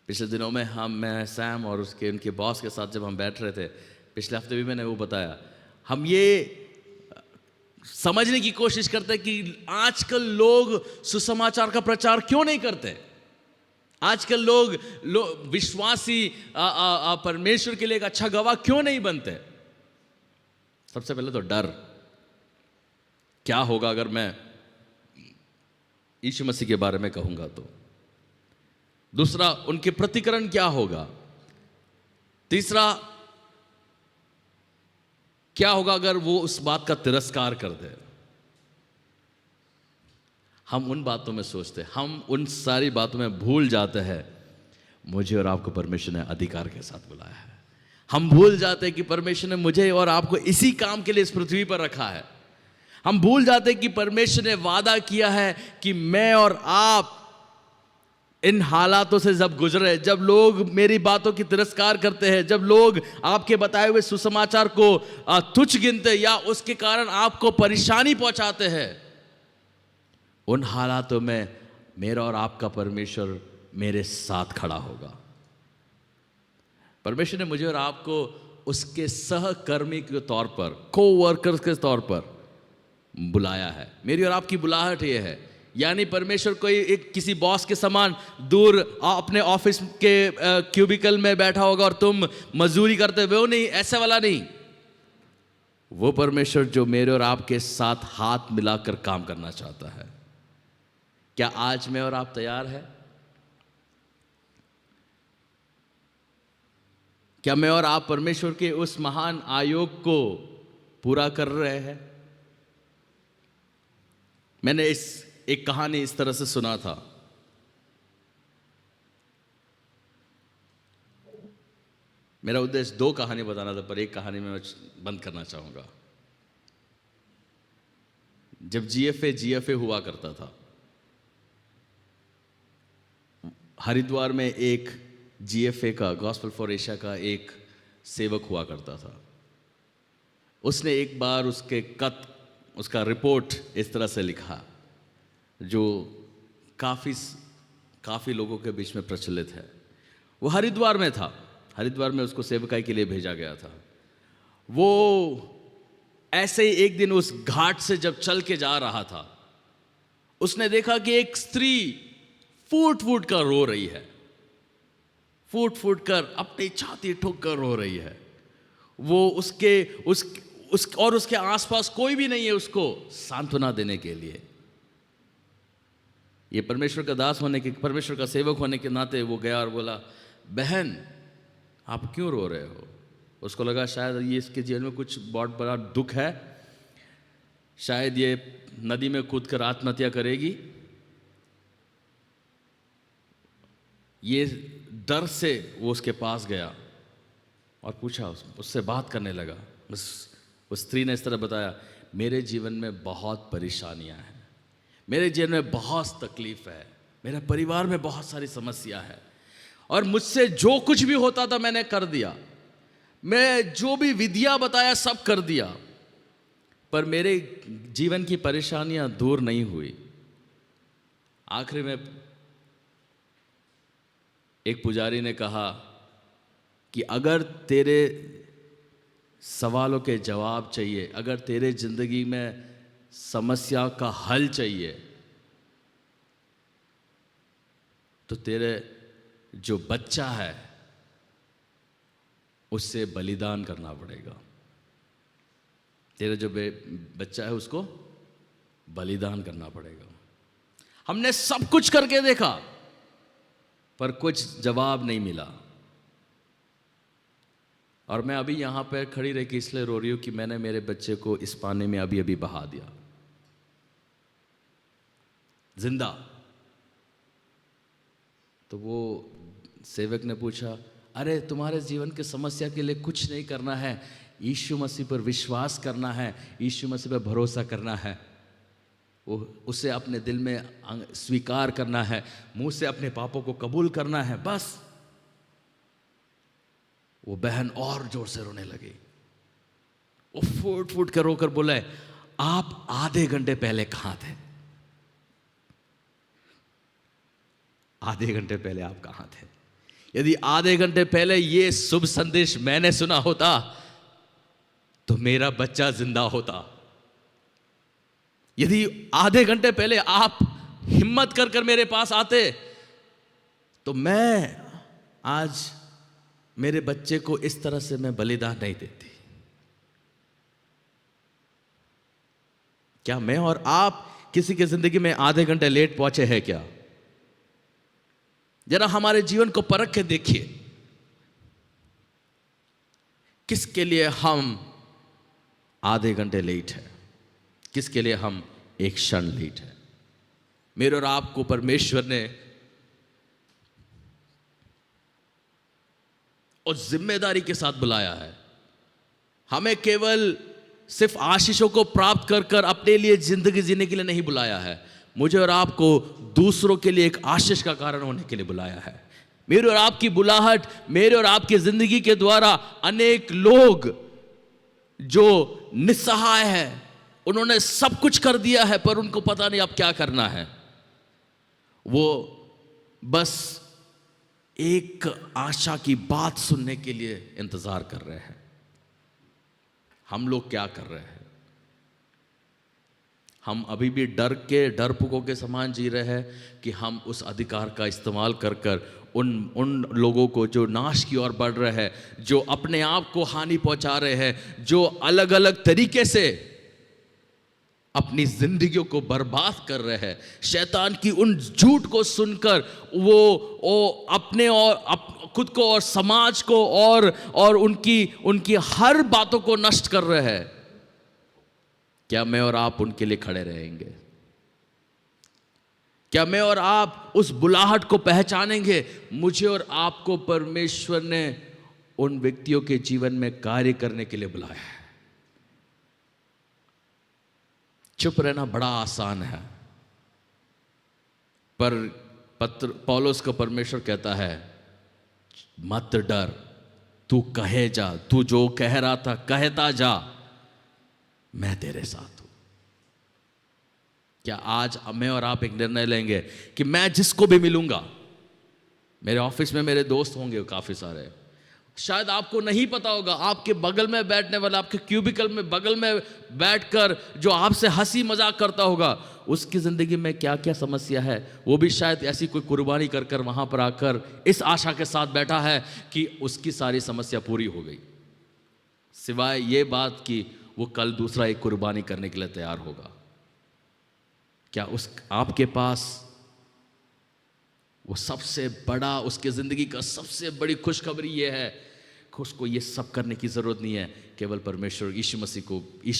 पिछले दिनों में मैं सैम और उनके बॉस के साथ जब हम बैठ रहे थे, पिछले हफ्ते भी मैंने वो बताया, हम ये समझने की कोशिश करते हैं कि आजकल लोग सुसमाचार का प्रचार क्यों नहीं करते। आजकल लोग विश्वासी परमेश्वर के लिए एक अच्छा गवाह क्यों नहीं बनते। सबसे पहले तो डर, क्या होगा अगर मैं यीशु मसीह के बारे में कहूंगा तो। दूसरा, उनके प्रतिकरण क्या होगा। तीसरा, क्या होगा अगर वो उस बात का तिरस्कार कर दे। हम उन बातों में सोचते, हम उन सारी बातों में भूल जाते हैं मुझे और आपको परमेश्वर ने अधिकार के साथ बुलाया है। हम भूल जाते हैं कि परमेश्वर ने मुझे और आपको इसी काम के लिए इस पृथ्वी पर रखा है। हम भूल जाते हैं कि परमेश्वर ने वादा किया है कि मैं और आप इन हालातों से जब गुजरे, जब लोग मेरी बातों की तिरस्कार करते हैं, जब लोग आपके बताए हुए सुसमाचार को तुच्छ गिनते या उसके कारण आपको परेशानी पहुंचाते हैं, उन हालातों में मेरा और आपका परमेश्वर मेरे साथ खड़ा होगा। परमेश्वर ने मुझे और आपको उसके सहकर्मी के तौर पर, को-वर्कर्स के तौर पर बुलाया है। मेरी और आपकी बुलाहट ये है। यानी परमेश्वर कोई एक किसी बॉस के समान दूर अपने ऑफिस के क्यूबिकल में बैठा होगा और तुम मजदूरी करते हुए, वो नहीं, ऐसा वाला नहीं। वो परमेश्वर जो मेरे और आपके साथ हाथ मिलाकर काम करना चाहता है। क्या आज मैं और आप तैयार हैं? क्या मैं और आप परमेश्वर के उस महान आयोग को पूरा कर रहे हैं? मैंने एक कहानी इस तरह से सुना था। मेरा उद्देश्य 2 कहानी बताना था, पर एक कहानी में मैं बंद करना चाहूंगा। जब जीएफए हुआ करता था, हरिद्वार में एक जीएफए का, गॉस्पेल फॉर एशिया का एक सेवक हुआ करता था। उसने एक बार उसका रिपोर्ट इस तरह से लिखा, जो काफ़ी लोगों के बीच में प्रचलित है। वो हरिद्वार में था, हरिद्वार में उसको सेवकाई के लिए भेजा गया था। वो ऐसे ही एक दिन उस घाट से जब चल के जा रहा था, उसने देखा कि एक स्त्री फूट फूट कर रो रही है, फूट फूट कर अपनी छाती ठोक कर रो रही है। वो और उसके आसपास कोई भी नहीं है उसको सांत्वना देने के लिए। ये परमेश्वर का दास होने के, परमेश्वर का सेवक होने के नाते वो गया और बोला, बहन आप क्यों रो रहे हो? उसको लगा शायद ये इसके जीवन में कुछ बहुत बड़ा दुख है, शायद ये नदी में कूद कर आत्महत्या करेगी। ये डर से वो उसके पास गया और पूछा, उससे बात करने लगा। उस स्त्री ने इस तरह बताया, मेरे जीवन में बहुत परेशानियां हैं, मेरे जीवन में बहुत तकलीफ है, मेरे परिवार में बहुत सारी समस्या है, और मुझसे जो कुछ भी होता था मैंने कर दिया, मैं जो भी विधियां बताया सब कर दिया, पर मेरे जीवन की परेशानियां दूर नहीं हुई। आखिरी में एक पुजारी ने कहा कि अगर तेरे सवालों के जवाब चाहिए, अगर तेरे जिंदगी में समस्या का हल चाहिए, तो तेरे जो बच्चा है उससे बलिदान करना पड़ेगा। तेरा जो बच्चा है उसको बलिदान करना पड़ेगा। हमने सब कुछ करके देखा पर कुछ जवाब नहीं मिला, और मैं अभी यहां पर खड़ी रह के इसलिए रो रही हूं कि मैंने मेरे बच्चे को इस पानी में अभी अभी बहा दिया, जिंदा। तो वो सेवक ने पूछा, अरे तुम्हारे जीवन के समस्या के लिए कुछ नहीं करना है, यीशु मसीह पर विश्वास करना है, यीशु मसीह पर भरोसा करना है, उसे अपने दिल में स्वीकार करना है, मुंह से अपने पापों को कबूल करना है, बस। वो बहन और जोर से रोने लगी। वो फूट फूट कर रोकर बोले, आप आधे घंटे पहले कहां थे? आधे घंटे पहले आप कहां थे? यदि आधे घंटे पहले ये शुभ संदेश मैंने सुना होता तो मेरा बच्चा जिंदा होता। यदि आधे घंटे पहले आप हिम्मत कर कर मेरे पास आते तो मैं आज मेरे बच्चे को इस तरह से मैं बलिदान नहीं देती। क्या मैं और आप किसी की जिंदगी में आधे घंटे लेट पहुंचे हैं क्या? जरा हमारे जीवन को परख के देखिए, किसके लिए हम आधे घंटे लेट हैं, किसके लिए हम एक क्षण लेट हैं। मेरे और आपको परमेश्वर ने उस जिम्मेदारी के साथ बुलाया है। हमें केवल सिर्फ आशीषों को प्राप्त कर कर अपने लिए जिंदगी जीने के लिए नहीं बुलाया है, मुझे और आपको दूसरों के लिए एक आशीष का कारण होने के लिए बुलाया है। मेरे और आपकी बुलाहट, मेरे और आपकी जिंदगी के द्वारा अनेक लोग जो निस्सहाय है, उन्होंने सब कुछ कर दिया है पर उनको पता नहीं अब क्या करना है। वो बस एक आशा की बात सुनने के लिए इंतजार कर रहे हैं। हम लोग क्या कर रहे हैं? हम अभी भी डरपोकों के समान जी रहे हैं कि हम उस अधिकार का इस्तेमाल कर कर उन लोगों को जो नाश की ओर बढ़ रहे हैं, जो अपने आप को हानि पहुंचा रहे हैं, जो अलग अलग तरीके से अपनी जिंदगियों को बर्बाद कर रहे हैं, शैतान की उन झूठ को सुनकर वो अपने और खुद को और समाज को और उनकी हर बातों को नष्ट कर रहे हैं, क्या मैं और आप उनके लिए खड़े रहेंगे? क्या मैं और आप उस बुलाहट को पहचानेंगे? मुझे और आपको परमेश्वर ने उन व्यक्तियों के जीवन में कार्य करने के लिए बुलाया है। चुप रहना बड़ा आसान है, पर पौलुस को परमेश्वर कहता है मत डर, तू कहे जा, तू जो कह रहा था कहता जा, मैं तेरे साथ हूं। क्या आज मैं और आप एक निर्णय लेंगे कि मैं जिसको भी मिलूंगा, मेरे ऑफिस में मेरे दोस्त होंगे काफी सारे, शायद आपको नहीं पता होगा, आपके बगल में बैठने वाला, आपके क्यूबिकल में बगल में बैठकर जो आपसे हंसी मजाक करता होगा, उसकी ज़िंदगी में क्या क्या समस्या है, वो भी शायद ऐसी कोई कुर्बानी कर कर वहाँ पर आकर इस आशा के साथ बैठा है कि उसकी सारी समस्या पूरी हो गई, सिवाय ये बात कि वो कल दूसरा एक कुर्बानी करने के लिए तैयार होगा। क्या आपके पास वो सबसे बड़ा, उसके ज़िंदगी का सबसे बड़ी खुशखबरी ये है कि उसको ये सब करने की ज़रूरत नहीं है, केवल परमेश्वर यीशु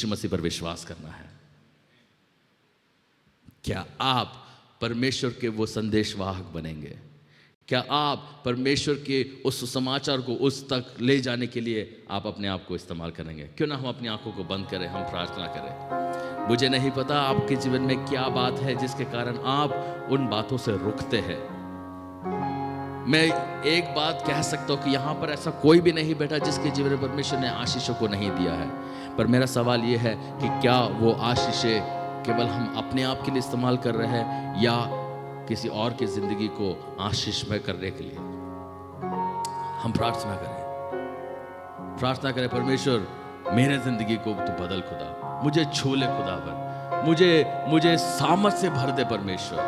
मसीह पर विश्वास करना है। क्या आप परमेश्वर के वो संदेशवाहक बनेंगे? क्या आप परमेश्वर के उस समाचार को उस तक ले जाने के लिए आप अपने आप को इस्तेमाल करेंगे? क्यों ना हम अपनी आंखों को बंद करें, हम प्रार्थना करें। मुझे नहीं पता आपके जीवन में क्या बात है जिसके कारण आप उन बातों से रुकते हैं। मैं एक बात कह सकता हूँ कि यहाँ पर ऐसा कोई भी नहीं बैठा जिसके जीवन में परमेश्वर ने आशीषों को नहीं दिया है, पर मेरा सवाल ये है कि क्या वो आशीषें केवल हम अपने आप के लिए इस्तेमाल कर रहे हैं या किसी और की ज़िंदगी को आशीषमय करने के लिए? हम प्रार्थना करें, परमेश्वर मेरे ज़िंदगी को तू बदल खुदा, मुझे छू ले खुदा, पर मुझे सामर्थ से भर दे परमेश्वर,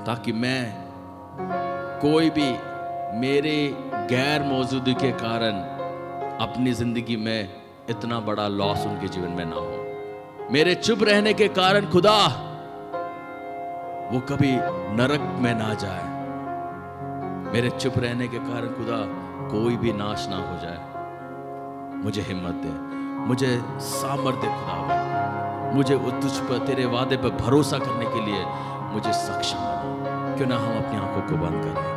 ताकि मैं कोई भी मेरे गैर मौजूदगी के कारण अपनी ज़िंदगी में इतना बड़ा लॉस उनके जीवन में ना हो। मेरे चुप रहने के कारण खुदा वो कभी नरक में ना जाए, मेरे चुप रहने के कारण खुदा कोई भी नाश ना हो जाए। मुझे हिम्मत दे, मुझे सामर्थ्य दे खुदा, मुझे तुझ पर, तेरे वादे पर भरोसा करने के लिए मुझे सक्षम बना। क्यों ना हम अपनी आंखों को बंद करें।